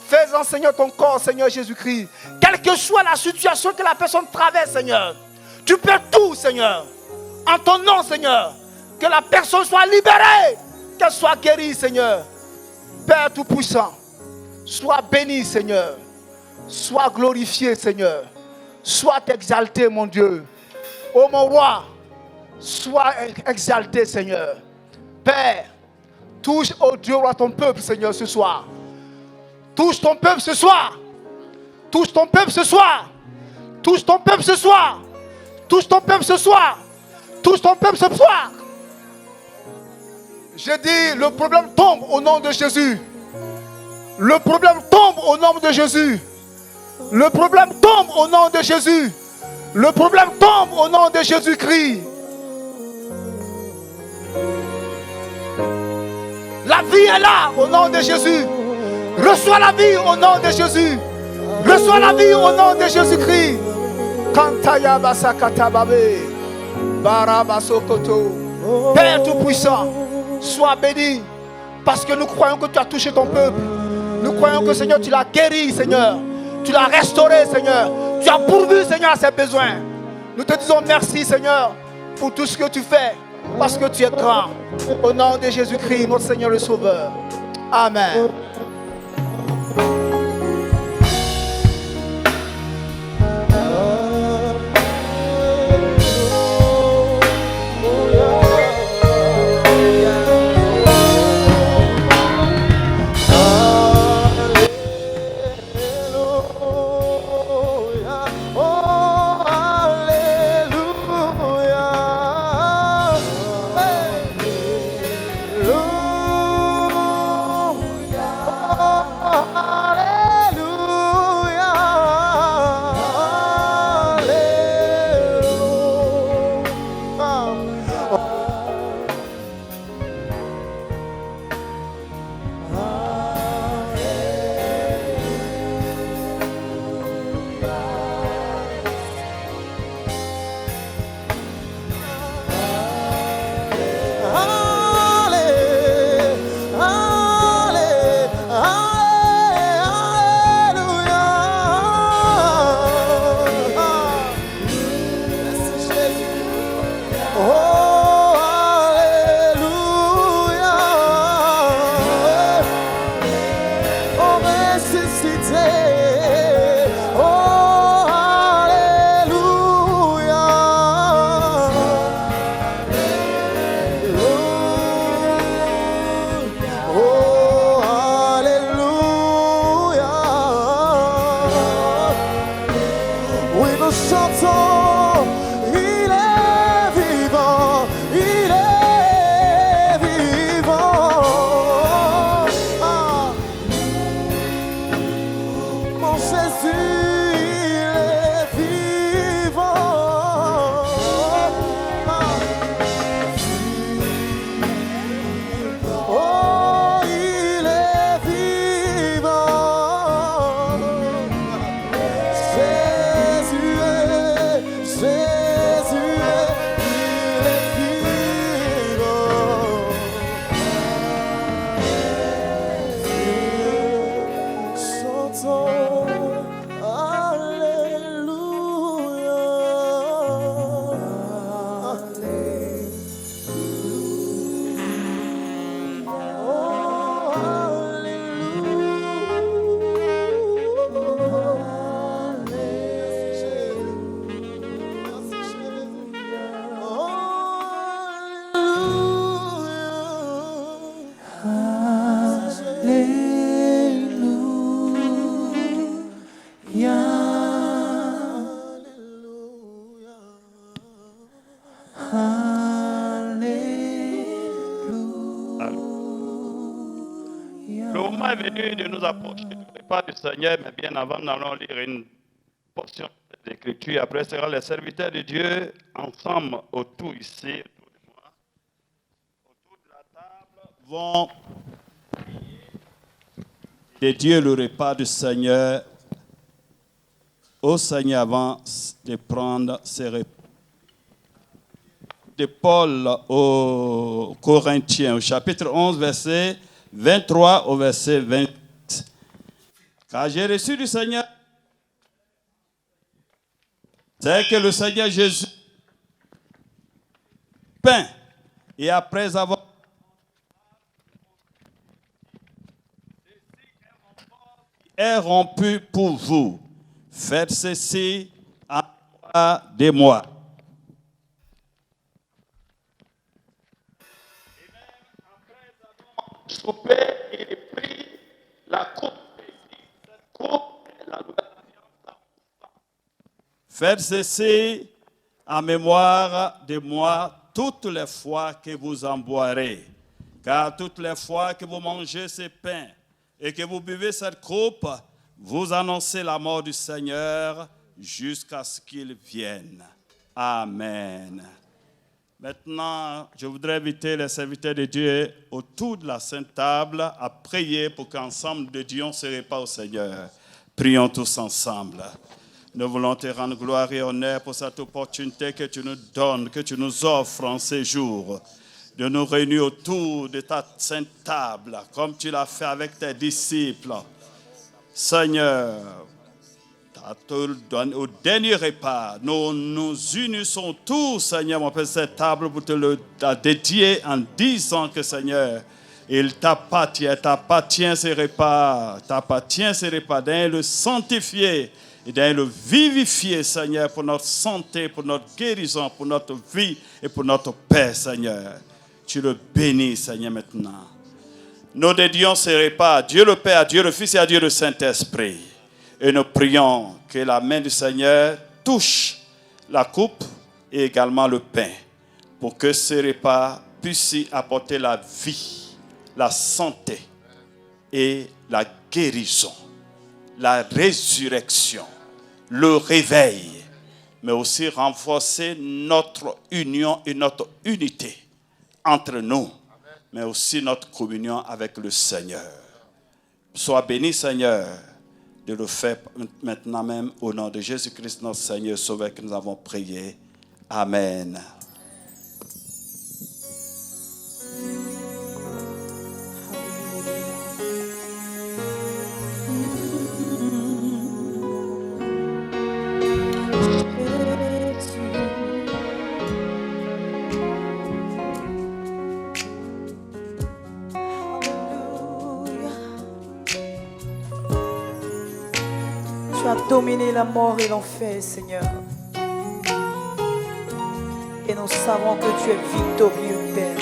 Fais-en, Seigneur, ton corps, Seigneur Jésus-Christ. Quelle que soit la situation que la personne traverse, Seigneur. Tu peux tout, Seigneur. En ton nom, Seigneur. Que la personne soit libérée. Qu'elle soit guérie, Seigneur. Père Tout-Puissant. Sois béni, Seigneur. Sois glorifié, Seigneur. Sois exalté, mon Dieu. Ô mon roi, sois exalté, Seigneur. Père, touche, ô Dieu, à ton peuple, Seigneur, ce soir. Touche ton peuple ce soir. Touche ton peuple ce soir. Touche ton peuple ce soir. Touche ton peuple ce soir. Touche ton peuple ce soir. J'ai dit, le problème tombe au nom de Jésus. Le problème tombe au nom de Jésus. Le problème tombe au nom de Jésus. Le problème tombe au nom de Jésus-Christ. La vie est là au nom de Jésus. Reçois la vie au nom de Jésus. Reçois la vie au nom de Jésus-Christ. Kantaya basakata babe. Barabasokoto. Père Tout-Puissant, sois béni. Parce que nous croyons que tu as touché ton peuple. Nous croyons que, Seigneur, tu l'as guéri, Seigneur. Tu l'as restauré, Seigneur. Tu as pourvu, Seigneur, à ses besoins. Nous te disons merci, Seigneur, pour tout ce que tu fais. Parce que tu es grand. Au nom de Jésus-Christ, notre Seigneur le Sauveur. Amen. continue de nous approcher du repas du Seigneur, mais bien avant, nous allons lire une portion de l'Écriture. Après, ce sera les serviteurs de Dieu ensemble autour ici, autour de moi, autour de la table, vont dédier le repas du Seigneur au Seigneur avant de prendre ses repas. De Paul aux Corinthiens, au chapitre 11, verset 23 au verset 20. Car j'ai reçu du Seigneur, c'est que le Seigneur Jésus pain, et après avoir est rompu pour vous, faites ceci à des mois. Souper, il prit la coupe, cette coupe est la nouvelle alliance. Faites ceci en mémoire de moi toutes les fois que vous en boirez. Car toutes les fois que vous mangez ces pains et que vous buvez cette coupe, vous annoncez la mort du Seigneur jusqu'à ce qu'il vienne. Amen. Maintenant, je voudrais inviter les serviteurs de Dieu autour de la Sainte Table à prier pour qu'ensemble de Dieu on se repas au Seigneur. Prions tous ensemble. Nous voulons te rendre gloire et honneur pour cette opportunité que tu nous donnes, que tu nous offres en ces jours, de nous réunir autour de ta Sainte Table, comme tu l'as fait avec tes disciples. Seigneur, au dernier repas, nous nous unissons tous, Seigneur, mon Père, cette table pour te le dédier en disant que, Seigneur, il t'appartient ce repas, d'aller le sanctifier et d'aller le vivifier, Seigneur, pour notre santé, pour notre guérison, pour notre vie et pour notre paix, Seigneur. Tu le bénis, Seigneur, maintenant. Nous dédions ce repas à Dieu le Père, à Dieu le Fils et à Dieu le Saint-Esprit. Et nous prions que la main du Seigneur touche la coupe et également le pain, pour que ce repas puisse y apporter la vie, la santé et la guérison, la résurrection, le réveil, mais aussi renforcer notre union et notre unité entre nous, mais aussi notre communion avec le Seigneur. Sois béni, Seigneur, de le faire maintenant même au nom de Jésus-Christ, notre Seigneur Sauveur, que nous avons prié. Amen. Tu as dominé la mort et l'enfer, Seigneur. Et nous savons que tu es victorieux, Père.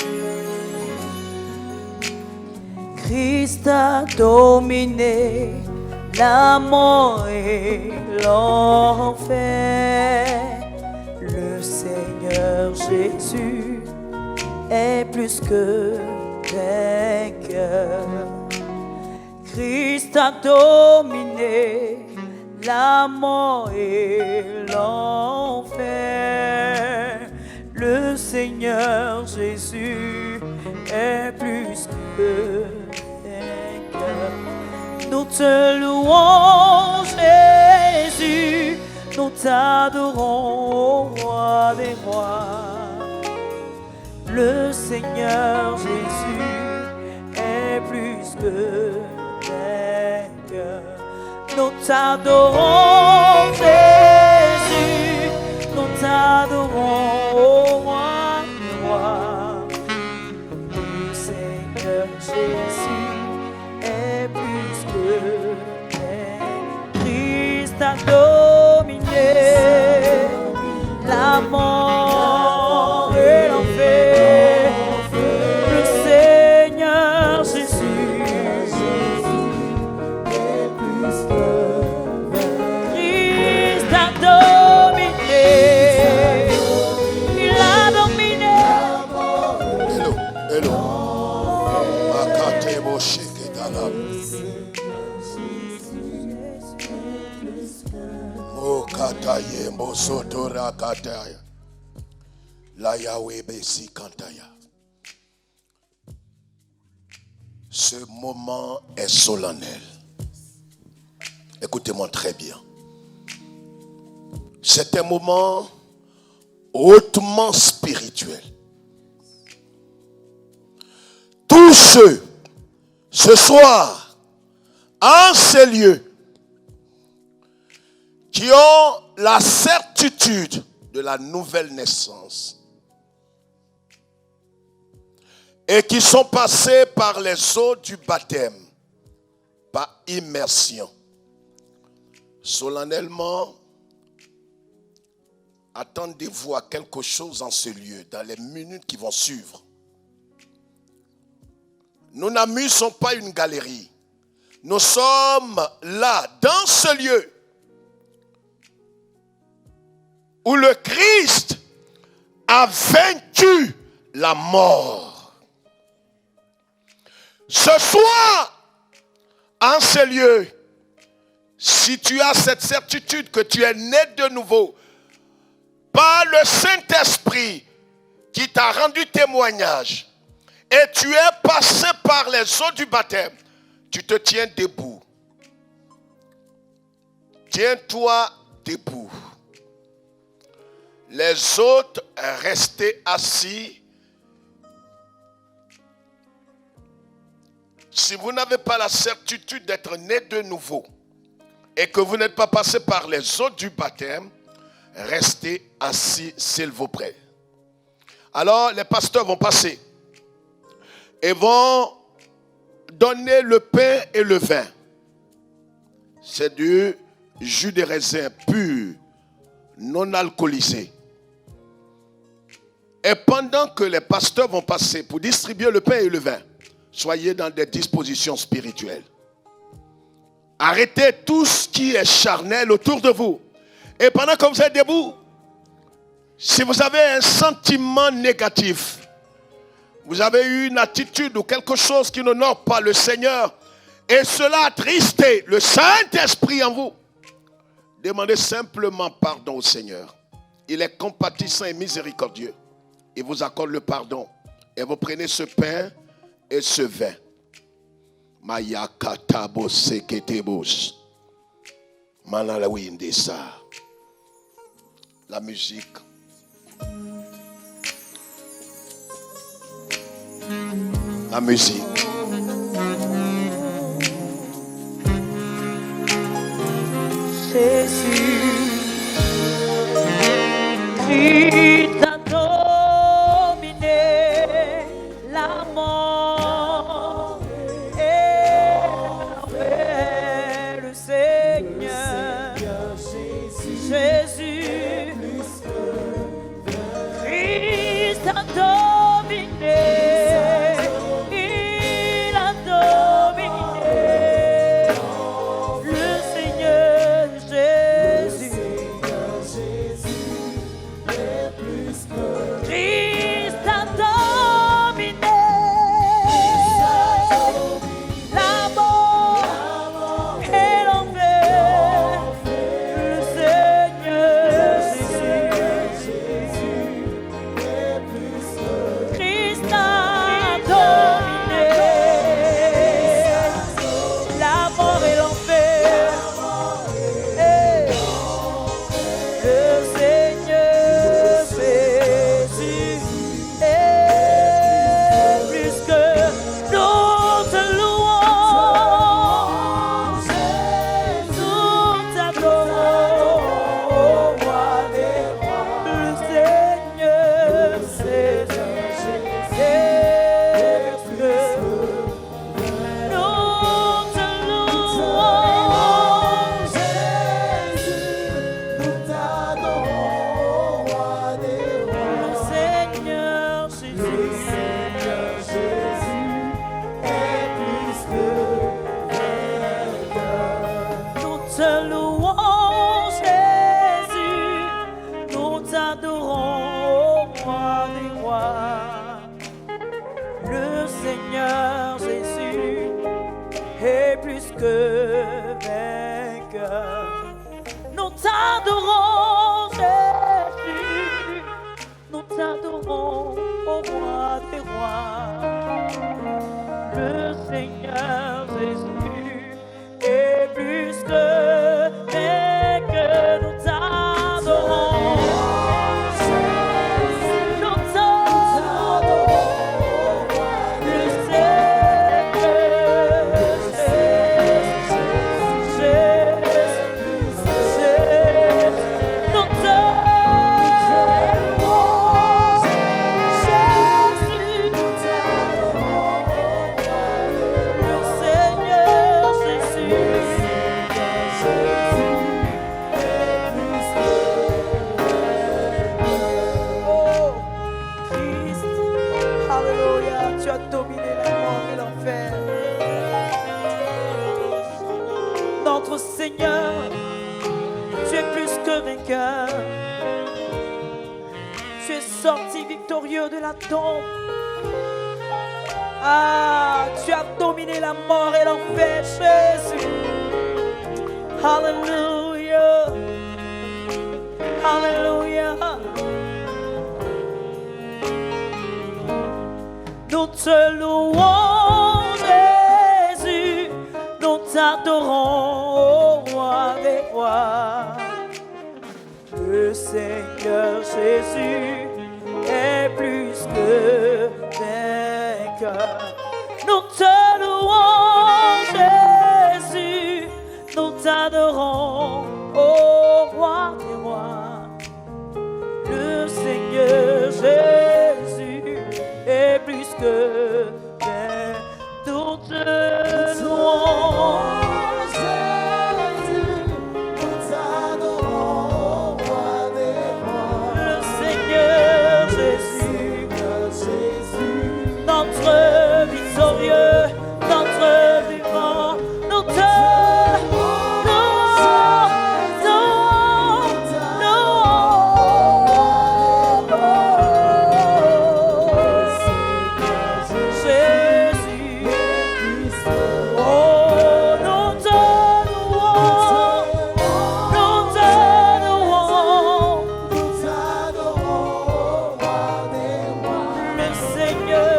Christ a dominé la mort et l'enfer. Le Seigneur Jésus est plus que vainqueur. Christ a dominé la mort et l'enfer. Le Seigneur Jésus est plus que vainqueur. Nous te louons, Jésus, nous t'adorons, roi des rois. Le Seigneur Jésus est plus que vainqueur. Nous t'adorons, Jésus, nous t'adorons, roi des rois. Le Seigneur Jésus est plus que vainqueur. Christ a dominé la mort et l'enfer. Le Seigneur Jésus est plus que vainqueur. Christ a dominé Kataye Mosotora Kataya. La Yahweh Bessi Kantaya. Ce moment est solennel. Écoutez-moi très bien. C'est un moment hautement spirituel. Tous ceux, ce soir, en ces lieux, qui ont la certitude de la nouvelle naissance et qui sont passés par les eaux du baptême, par immersion, solennellement, attendez-vous à quelque chose en ce lieu, dans les minutes qui vont suivre. Nous n'amusons pas une galerie. Nous sommes là, dans ce lieu, où le Christ a vaincu la mort. Ce soir, en ce lieu, si tu as cette certitude que tu es né de nouveau, par le Saint-Esprit qui t'a rendu témoignage, et tu es passé par les eaux du baptême, tu te tiens debout. Tiens-toi debout. Les autres, restez assis. Si vous n'avez pas la certitude d'être né de nouveau et que vous n'êtes pas passé par les eaux du baptême, restez assis s'il vous plaît. Alors les pasteurs vont passer et vont donner le pain et le vin. C'est du jus de raisin pur, non alcoolisé. Et pendant que les pasteurs vont passer pour distribuer le pain et le vin, soyez dans des dispositions spirituelles. Arrêtez tout ce qui est charnel autour de vous. Et pendant que vous êtes debout, si vous avez un sentiment négatif, vous avez eu une attitude ou quelque chose qui n'honore pas le Seigneur, et cela a attristé le Saint-Esprit en vous, demandez simplement pardon au Seigneur. Il est compatissant et miséricordieux. Il vous accorde le pardon. Et vous prenez ce pain et ce vin. Mayakatabo seketebos. Manalawindesa. La musique. La musique. Jésus, tu t'as dominé la mort et le Seigneur Jésus, Christ a dominé, il a dominé le Seigneur Jésus, Christ a dominé la mort et l'enfer, le Seigneur Jésus, Christ a dominé la mort et l'enfer, le Seigneur Jésus est plus que nous te louons, nous t'adorons, ô roi des rois, le Seigneur Jésus est plus que nous te louons, nous t'adorons, roi des rois, le Seigneur Jésus est plus que nous te louons, Jésus, nous t'adorons, roi des rois, le Seigneur Jésus est plus que vainqueur. Nous t'adorons, notre Seigneur, tu es plus que vainqueur. Tu es sorti victorieux de la tombe. Ah, tu as dominé la mort et l'enfer, Jésus. Hallelujah. Hallelujah. Nous te louons, Jésus. Nous t'adorons, roi des rois. Le Seigneur Jésus est plus que vainqueur. Nous te louons, Jésus. Nous t'adorons, ô roi des rois. Le Seigneur Jésus est plus que vainqueur. Nous te louons. Notre victorieux, notre vivant, nous te Jésus, oh, nous te louons, nous t'adorons, le Seigneur.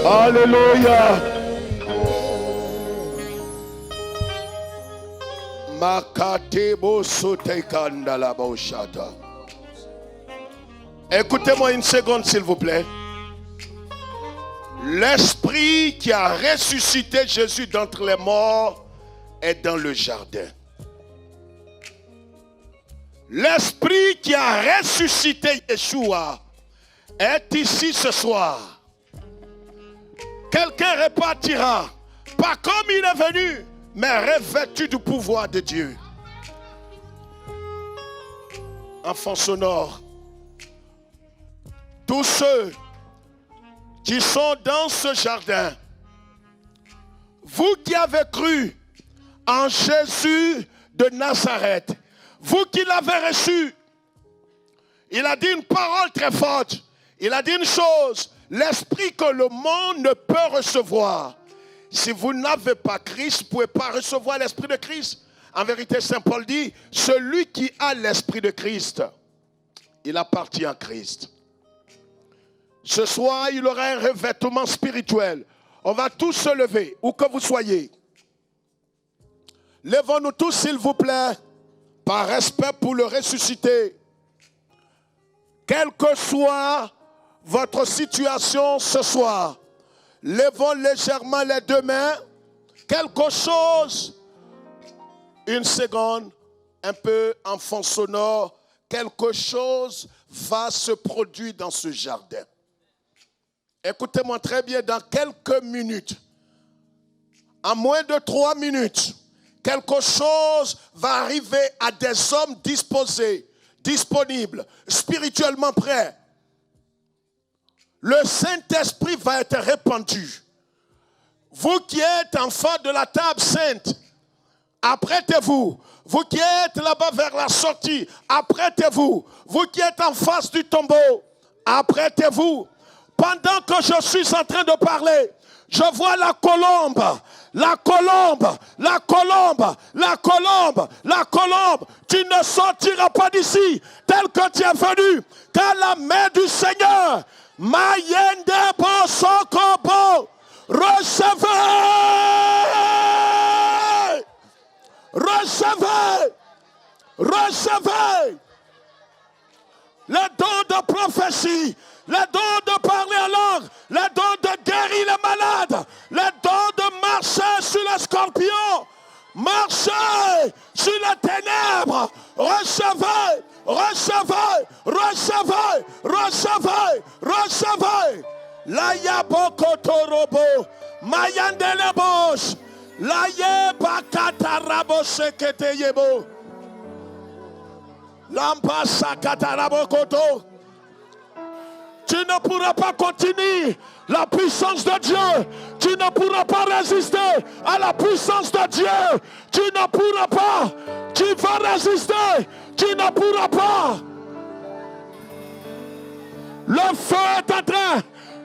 Alléluia. Makatebo sotekanda la boshata. Écoutez-moi une seconde, s'il vous plaît. L'esprit qui a ressuscité Jésus d'entre les morts est dans le jardin. L'esprit qui a ressuscité Yeshua est ici ce soir. Quelqu'un repartira, pas comme il est venu, mais revêtu du pouvoir de Dieu. Enfants sonores, tous ceux qui sont dans ce jardin, vous qui avez cru en Jésus de Nazareth, vous qui l'avez reçu, il a dit une parole très forte. Il a dit une chose, l'esprit que le monde ne peut recevoir. Si vous n'avez pas Christ, vous ne pouvez pas recevoir l'esprit de Christ. En vérité, Saint Paul dit, celui qui a l'esprit de Christ, il appartient à Christ. Ce soir, il y aura un revêtement spirituel. On va tous se lever, où que vous soyez. Levons-nous tous, s'il vous plaît, par respect pour le ressuscité. Quelle que soit votre situation ce soir, levons légèrement les deux mains. Quelque chose, une seconde, un peu en fond sonore, quelque chose va se produire dans ce jardin. Écoutez-moi très bien, dans quelques minutes, en moins de 3 minutes, quelque chose va arriver à des hommes disposés, disponibles, spirituellement prêts. Le Saint-Esprit va être répandu. Vous qui êtes enfants de la table sainte, apprêtez-vous. Vous qui êtes là-bas vers la sortie, apprêtez-vous. Vous qui êtes en face du tombeau, apprêtez-vous. Pendant que je suis en train de parler, je vois la colombe, la colombe, la colombe, la colombe, la colombe. Tu ne sortiras pas d'ici tel que tu es venu, car la main du Seigneur, Mayende Bosokobo, recevez, recevez, recevez le don de prophétie, le don de parler en langue, le don de guérir les malades, le don de marcher sur les scorpions, marcher sur les ténèbres. Recevez, recevez, recevez, recevez, recevez. La yabokotorobo, mayandelebos, la yebakatarabo seketeyebo, lampasa katarabokoto. Tu ne pourras pas continuer la puissance de Dieu. Tu ne pourras pas résister à la puissance de Dieu. Tu ne pourras pas. Tu vas résister. Tu ne pourras pas. Le feu est en train.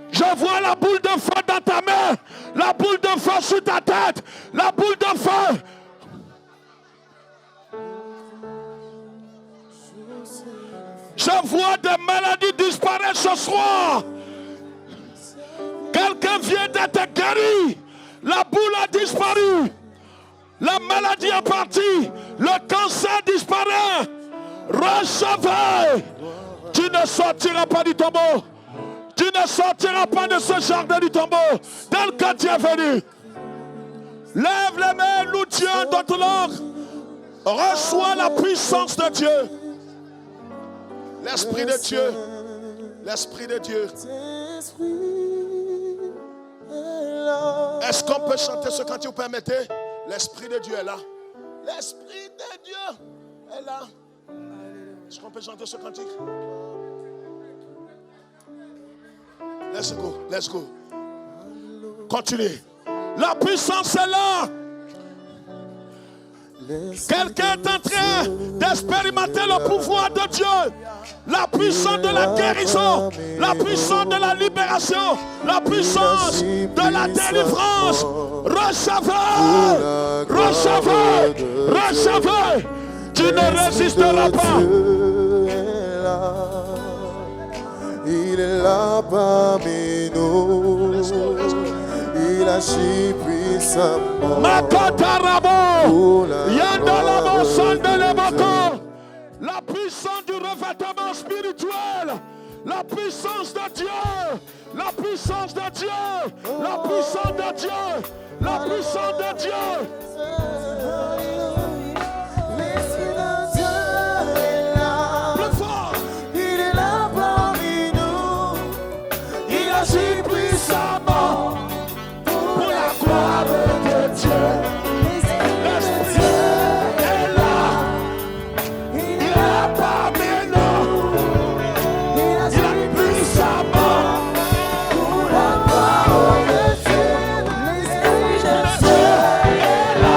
Je vois la boule de feu dans ta main. La boule de feu sur ta tête. La boule de feu. Je vois des maladies disparaître ce soir. Quelqu'un vient d'être guéri. La boule a disparu. La maladie est partie. Le cancer disparaît. Recevez. Tu ne sortiras pas du tombeau. Tu ne sortiras pas de ce jardin du tombeau tel que tu es venu. Lève les mains, loue Dieu en d'autres langues. Reçois la puissance de Dieu. L'Esprit de Dieu, l'Esprit de Dieu. Est-ce qu'on peut chanter ce cantique, vous permettez? L'Esprit de Dieu est là. L'Esprit de Dieu est là. Est-ce qu'on peut chanter ce cantique? Let's go, let's go. Continuez. La puissance est là. Quelqu'un est en train d'expérimenter le pouvoir de Dieu. La puissance de la guérison, la puissance de la libération, la puissance de la délivrance. Recevez, recevez, recevez. Tu ne résisteras pas. Il est là parmi nous. Il agit puissamment. Makotarabo, Yandalabo, Sandeleboko. La puissance du revêtement spirituel, la puissance de Dieu, La puissance de Dieu. La puissance de Dieu. La puissance de Dieu. L'Esprit de Dieu est là. Plus fort. Il est là parmi nous. Il agit puissamment pour la gloire de Dieu. L'Esprit de Dieu est là. Il est là parmi nous. Il agit puissamment pour la gloire de Dieu. L'Esprit de Dieu est là.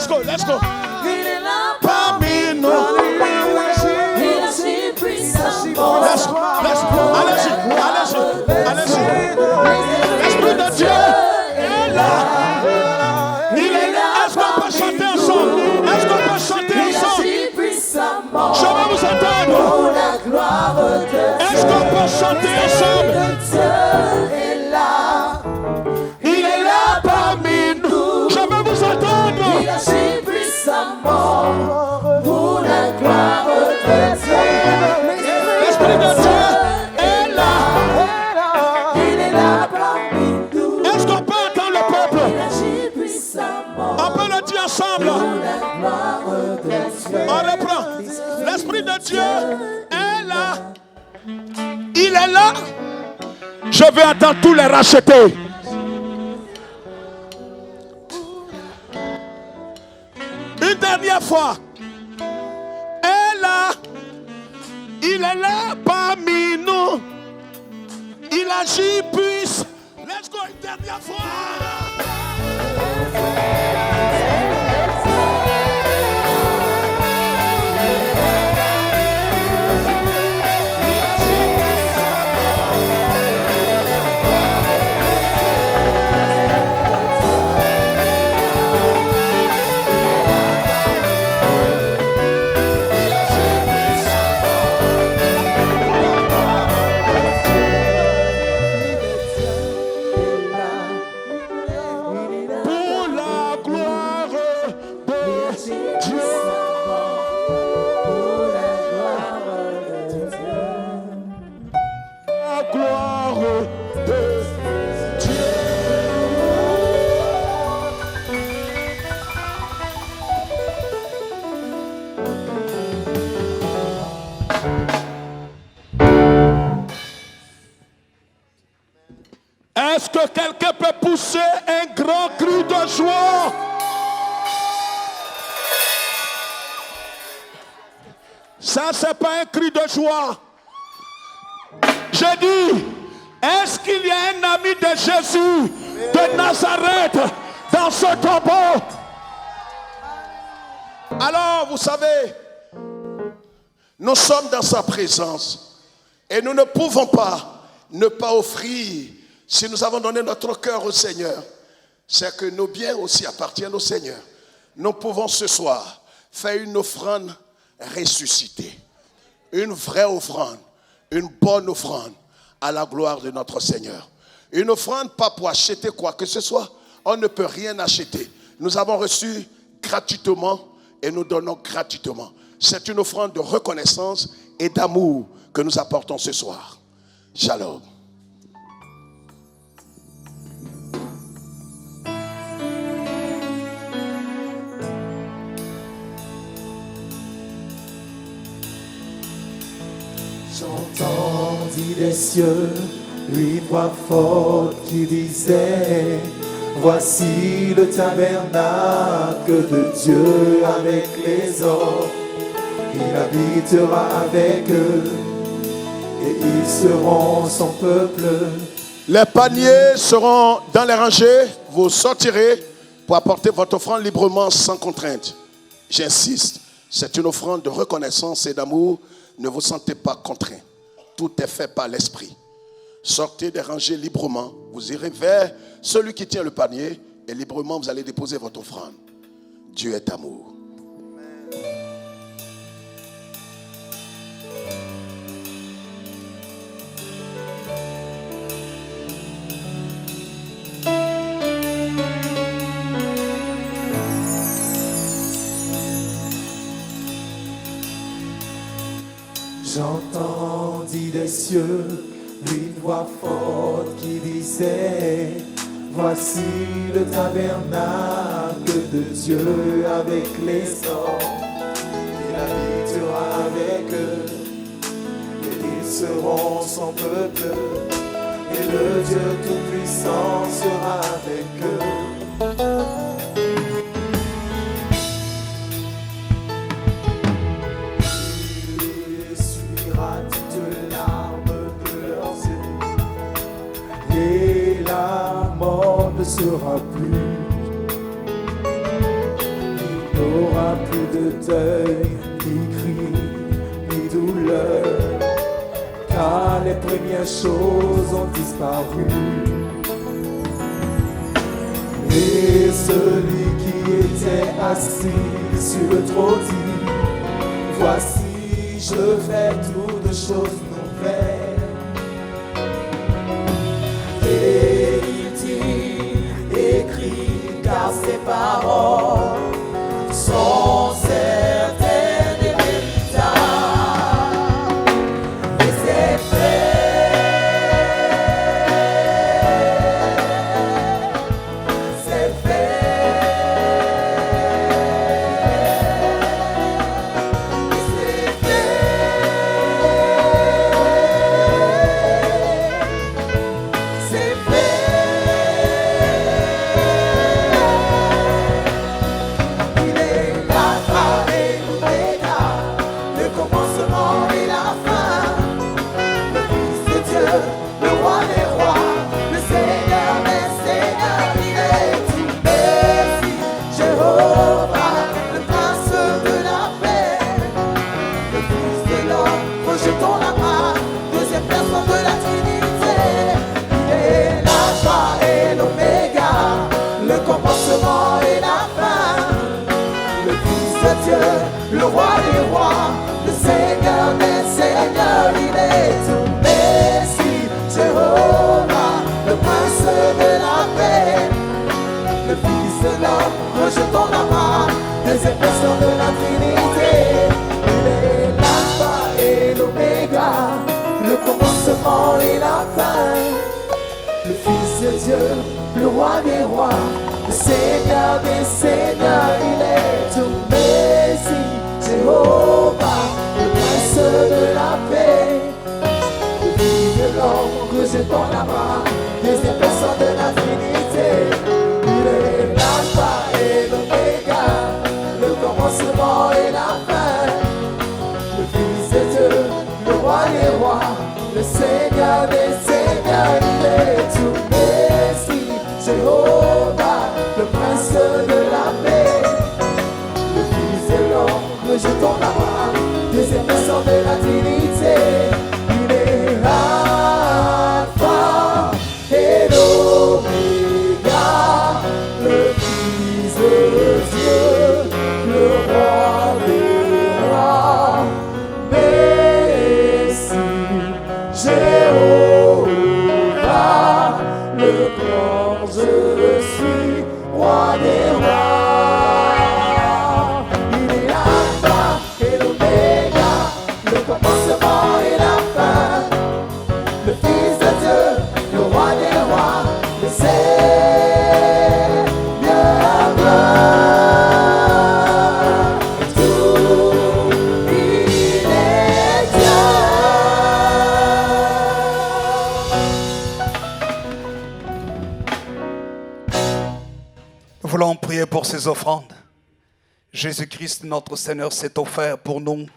let's go, let's go. Il est là Parmi nous. il agit puissamment. Let's go, let's go. Allez-y, allez-y, allez-y. L'Esprit de Dieu est là. Il est là. Est-ce qu'on peut chanter ensemble? Est-ce qu'on peut chanter ensemble? Je vais vous entendre. Est-ce qu'on peut chanter ensemble? Dieu est là. Il est là parmi nous. Je vais vous entendre. Il agit puissamment pour la gloire de Dieu. L'Esprit de Dieu est là. Il est là parmi nous. Est-ce qu'on peut entendre le peuple? Il agit puissamment On peut le dire ensemble. pour la gloire de Dieu. On reprend. L'Esprit de Dieu est là. Il est là. Je veux entendre tous les racheter. Une dernière fois. Est là. Il est là parmi nous. Il agit puisse. Let's go une dernière fois. Est-ce que quelqu'un peut pousser un grand cri de joie? Ça, c'est pas un cri de joie. J'ai dit, est-ce qu'il y a un ami de Jésus de Nazareth dans ce tombeau? Alors, vous savez, nous sommes dans sa présence et nous ne pouvons pas ne pas offrir. Si nous avons donné notre cœur au Seigneur, c'est que nos biens aussi appartiennent au Seigneur. Nous pouvons ce soir faire une offrande ressuscitée. Une vraie offrande, une bonne offrande à la gloire de notre Seigneur. Une offrande pas pour acheter quoi que ce soit. On ne peut rien acheter. Nous avons reçu gratuitement et nous donnons gratuitement. C'est une offrande de reconnaissance et d'amour que nous apportons ce soir. Shalom. J'entendis des cieux une voix forte qui disait: voici le tabernacle de Dieu avec les hommes. Il habitera avec eux et ils seront son peuple. Les paniers seront dans les rangées. Vous sortirez pour apporter votre offrande librement sans contrainte. J'insiste, c'est une offrande de reconnaissance et d'amour. Ne vous sentez pas contraint. Tout est fait par l'Esprit. Sortez des rangées librement. Vous irez vers celui qui tient le panier et librement vous allez déposer votre offrande. Dieu est amour. J'entendis des cieux une voix forte qui disait: voici le tabernacle de Dieu avec les hommes. Il habitera avec eux et ils seront son peuple. Et le Dieu Tout-Puissant sera avec eux. Ne sera plus. plus de deuil, ni cri, ni douleur, car les premières choses ont disparu. Et celui qui était assis sur le trône dit, voici, je fais toutes choses nouvelles. Et il dit, écrit, car ces paroles sont certaines et véritables. Et c'est le roi des rois, le Seigneur des seigneurs, il est tout Messie, Jéhovah, le prince de la paix, le fils de l'homme, rejetant la main, deuxième personne de la Trinité. Il est l'alpha et l'oméga, le commencement et la fin, le fils de Dieu, le roi des rois, le Seigneur des seigneurs, il est tout Messie, Jéhovah, le prince de la paix, le fils de l'homme, rejetant la main, deuxième personne de la Trinité. Il est l'alpha et l'oméga, le commencement et la fin, le fils de Dieu, le roi des rois, le Seigneur des seigneurs, il est tout Messie, Jéhovah, le prince de la paix, le fils de l'homme, rejetant la main, deuxième personne de la Trinité. Il est Alpha et l'Oméga, le fils de Dieu, le roi des rois, Messie, Jéhovah, le grand je suis, roi des rois. Il est l'alpha et l'oméga, le commencement et la fin, le fils de Dieu, le roi des rois, le Seigneur gloire. Tout il est Dieu. Nous voulons prier pour ces offrandes. Jésus-Christ, notre Seigneur, s'est offert pour nous,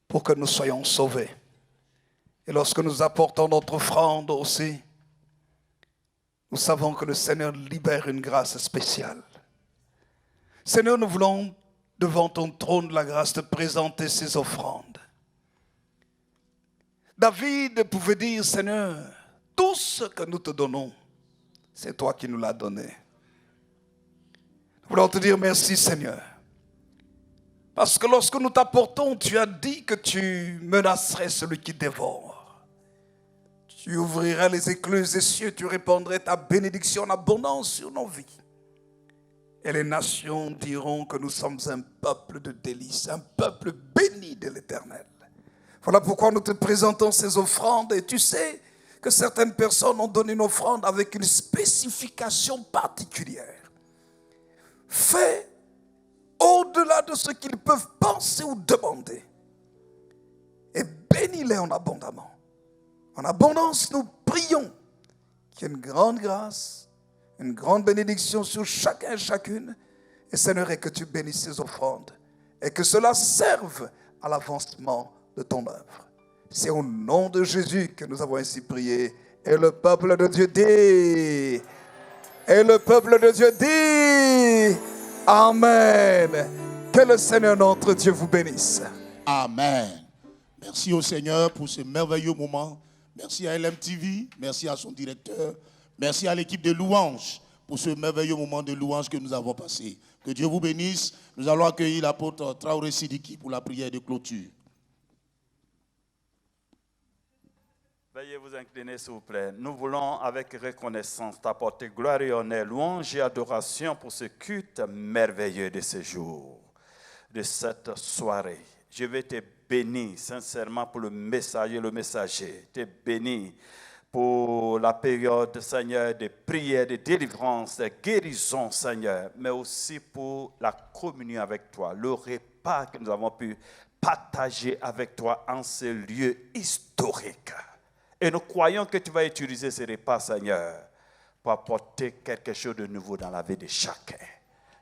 pour que nous soyons sauvés. Et lorsque nous apportons notre offrande aussi, nous savons que le Seigneur libère une grâce spéciale. Seigneur, nous voulons, devant ton trône de la grâce, te présenter ces offrandes. David pouvait dire, Seigneur, tout ce que nous te donnons, c'est toi qui nous l'as donné. Nous voulons te dire merci, Seigneur. Parce que lorsque nous t'apportons, tu as dit que tu menacerais celui qui dévore. Tu ouvrirais les écluses des cieux, tu répandrais ta bénédiction en abondance sur nos vies. Et les nations diront que nous sommes un peuple de délices, un peuple béni de l'Éternel. Voilà pourquoi nous te présentons ces offrandes. Et tu sais que certaines personnes ont donné une offrande avec une spécification particulière. Fais au-delà de ce qu'ils peuvent penser ou demander. Et bénis-les en abondamment. En abondance, nous prions qu'il y ait une grande grâce, une grande bénédiction sur chacun et chacune. Et Seigneur, et que tu bénisses ces offrandes. Et que cela serve à l'avancement de ton œuvre. C'est au nom de Jésus que nous avons ainsi prié. Et le peuple de Dieu dit... Et le peuple de Dieu dit... Amen. Que le Seigneur notre Dieu vous bénisse. Amen. Merci au Seigneur pour ce merveilleux moment. Merci à LMTV, merci à son directeur, merci à l'équipe de louanges pour ce merveilleux moment de louange que nous avons passé. Que Dieu vous bénisse. Nous allons accueillir l'apôtre Traoré Sidiki pour la prière de clôture. Veuillez vous incliner, s'il vous plaît. Nous voulons, avec reconnaissance, t'apporter gloire et honneur, louange et adoration pour ce culte merveilleux de ce jour, de cette soirée. Je vais te bénir sincèrement pour le messager, le messager. Te bénir pour la période, Seigneur, de prière, de délivrance, de guérison, Seigneur, mais aussi pour la communion avec toi, le repas que nous avons pu partager avec toi en ce lieu historique. Et nous croyons que tu vas utiliser ces repas, Seigneur, pour apporter quelque chose de nouveau dans la vie de chacun.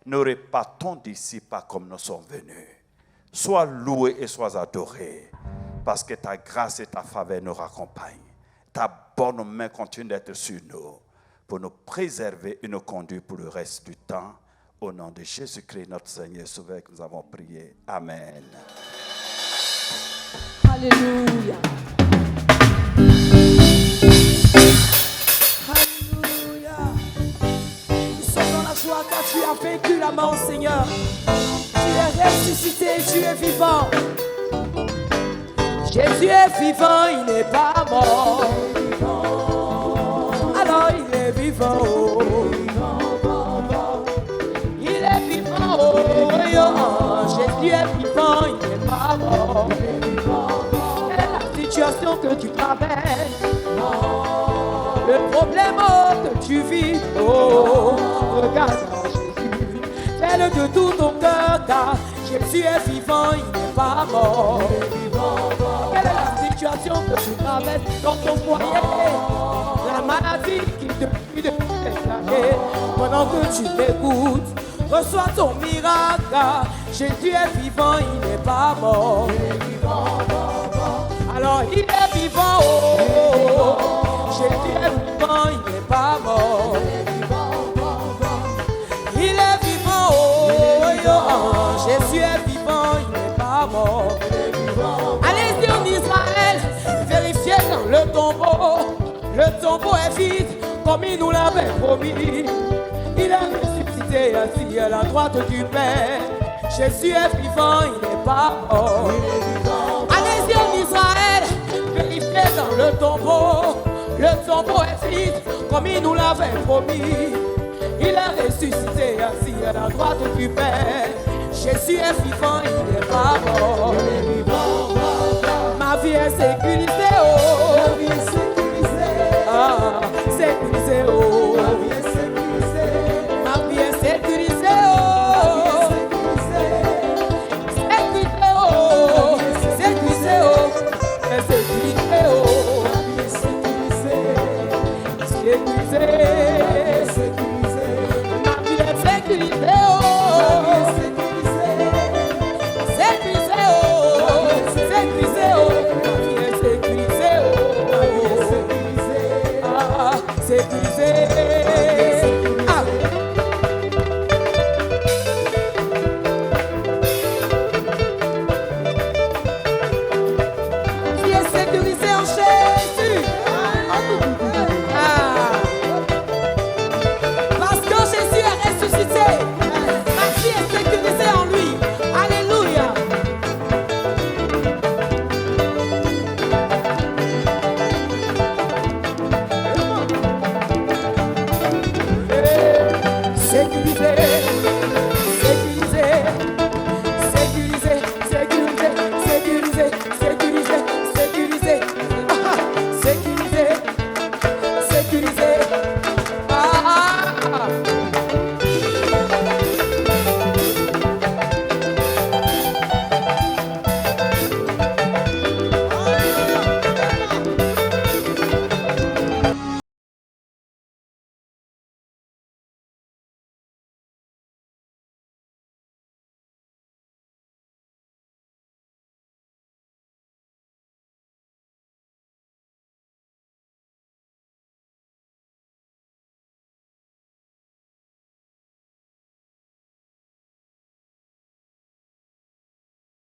Nous repartons d'ici pas comme nous sommes venus. Sois loué et sois adoré, parce que ta grâce et ta faveur nous raccompagnent. Ta bonne main continue d'être sur nous, pour nous préserver et nous conduire pour le reste du temps. Au nom de Jésus-Christ, notre Seigneur et Sauveur, que nous avons prié. Amen. Alléluia. Car tu as vaincu la mort, Seigneur. Tu es ressuscité, tu es vivant. Jésus est vivant, il n'est pas mort. Alors il est vivant, oh. Il est vivant, oh. Jésus est vivant, il n'est pas mort. Et la situation que tu traverses, le problème que tu vis, oh, regarde Jésus, fais-le de tout ton cœur, car Jésus est vivant, il n'est pas mort. Quelle est la situation que tu traverses dans ton foyer, la maladie qui depuis des années, pendant que tu m'écoutes, reçois ton miracle, car Jésus est vivant, il n'est pas mort. Alors il est vivant, oh. Jésus est vivant, il n'est pas mort. Il est vivant, oh. Jésus est vivant, il n'est pas mort. Allez-y en Israël, vérifiez dans le tombeau. Le tombeau est vide, comme il nous l'avait promis. Il est ressuscité assis à la droite du Père. Jésus est vivant, il n'est pas mort. Allez-y en Israël, vérifiez dans le tombeau. Le tombeau est vide, comme il nous l'avait promis. Il est ressuscité assis à la droite du Père. Jésus est vivant, il n'est pas mort. Ma vie est sécurisée, oh. Ma vie est sécurisée. Ah, sécurisée, oh. Ma vie est sécurisée. Ma vie est sécurisée, oh. Sécurisée, oh. Sécurisée, oh. Sécurisée, oh. Sécurisé, sécurisé, ma vie est sécurisée, oh. Sécurisé, oh. Sécurisé, oh. Ma vie est sécurisée, oh. Ma vie est sécurisée, ah, sécurisé. Ah. Ma vie est sécurisée en Jésus. Sécurisé.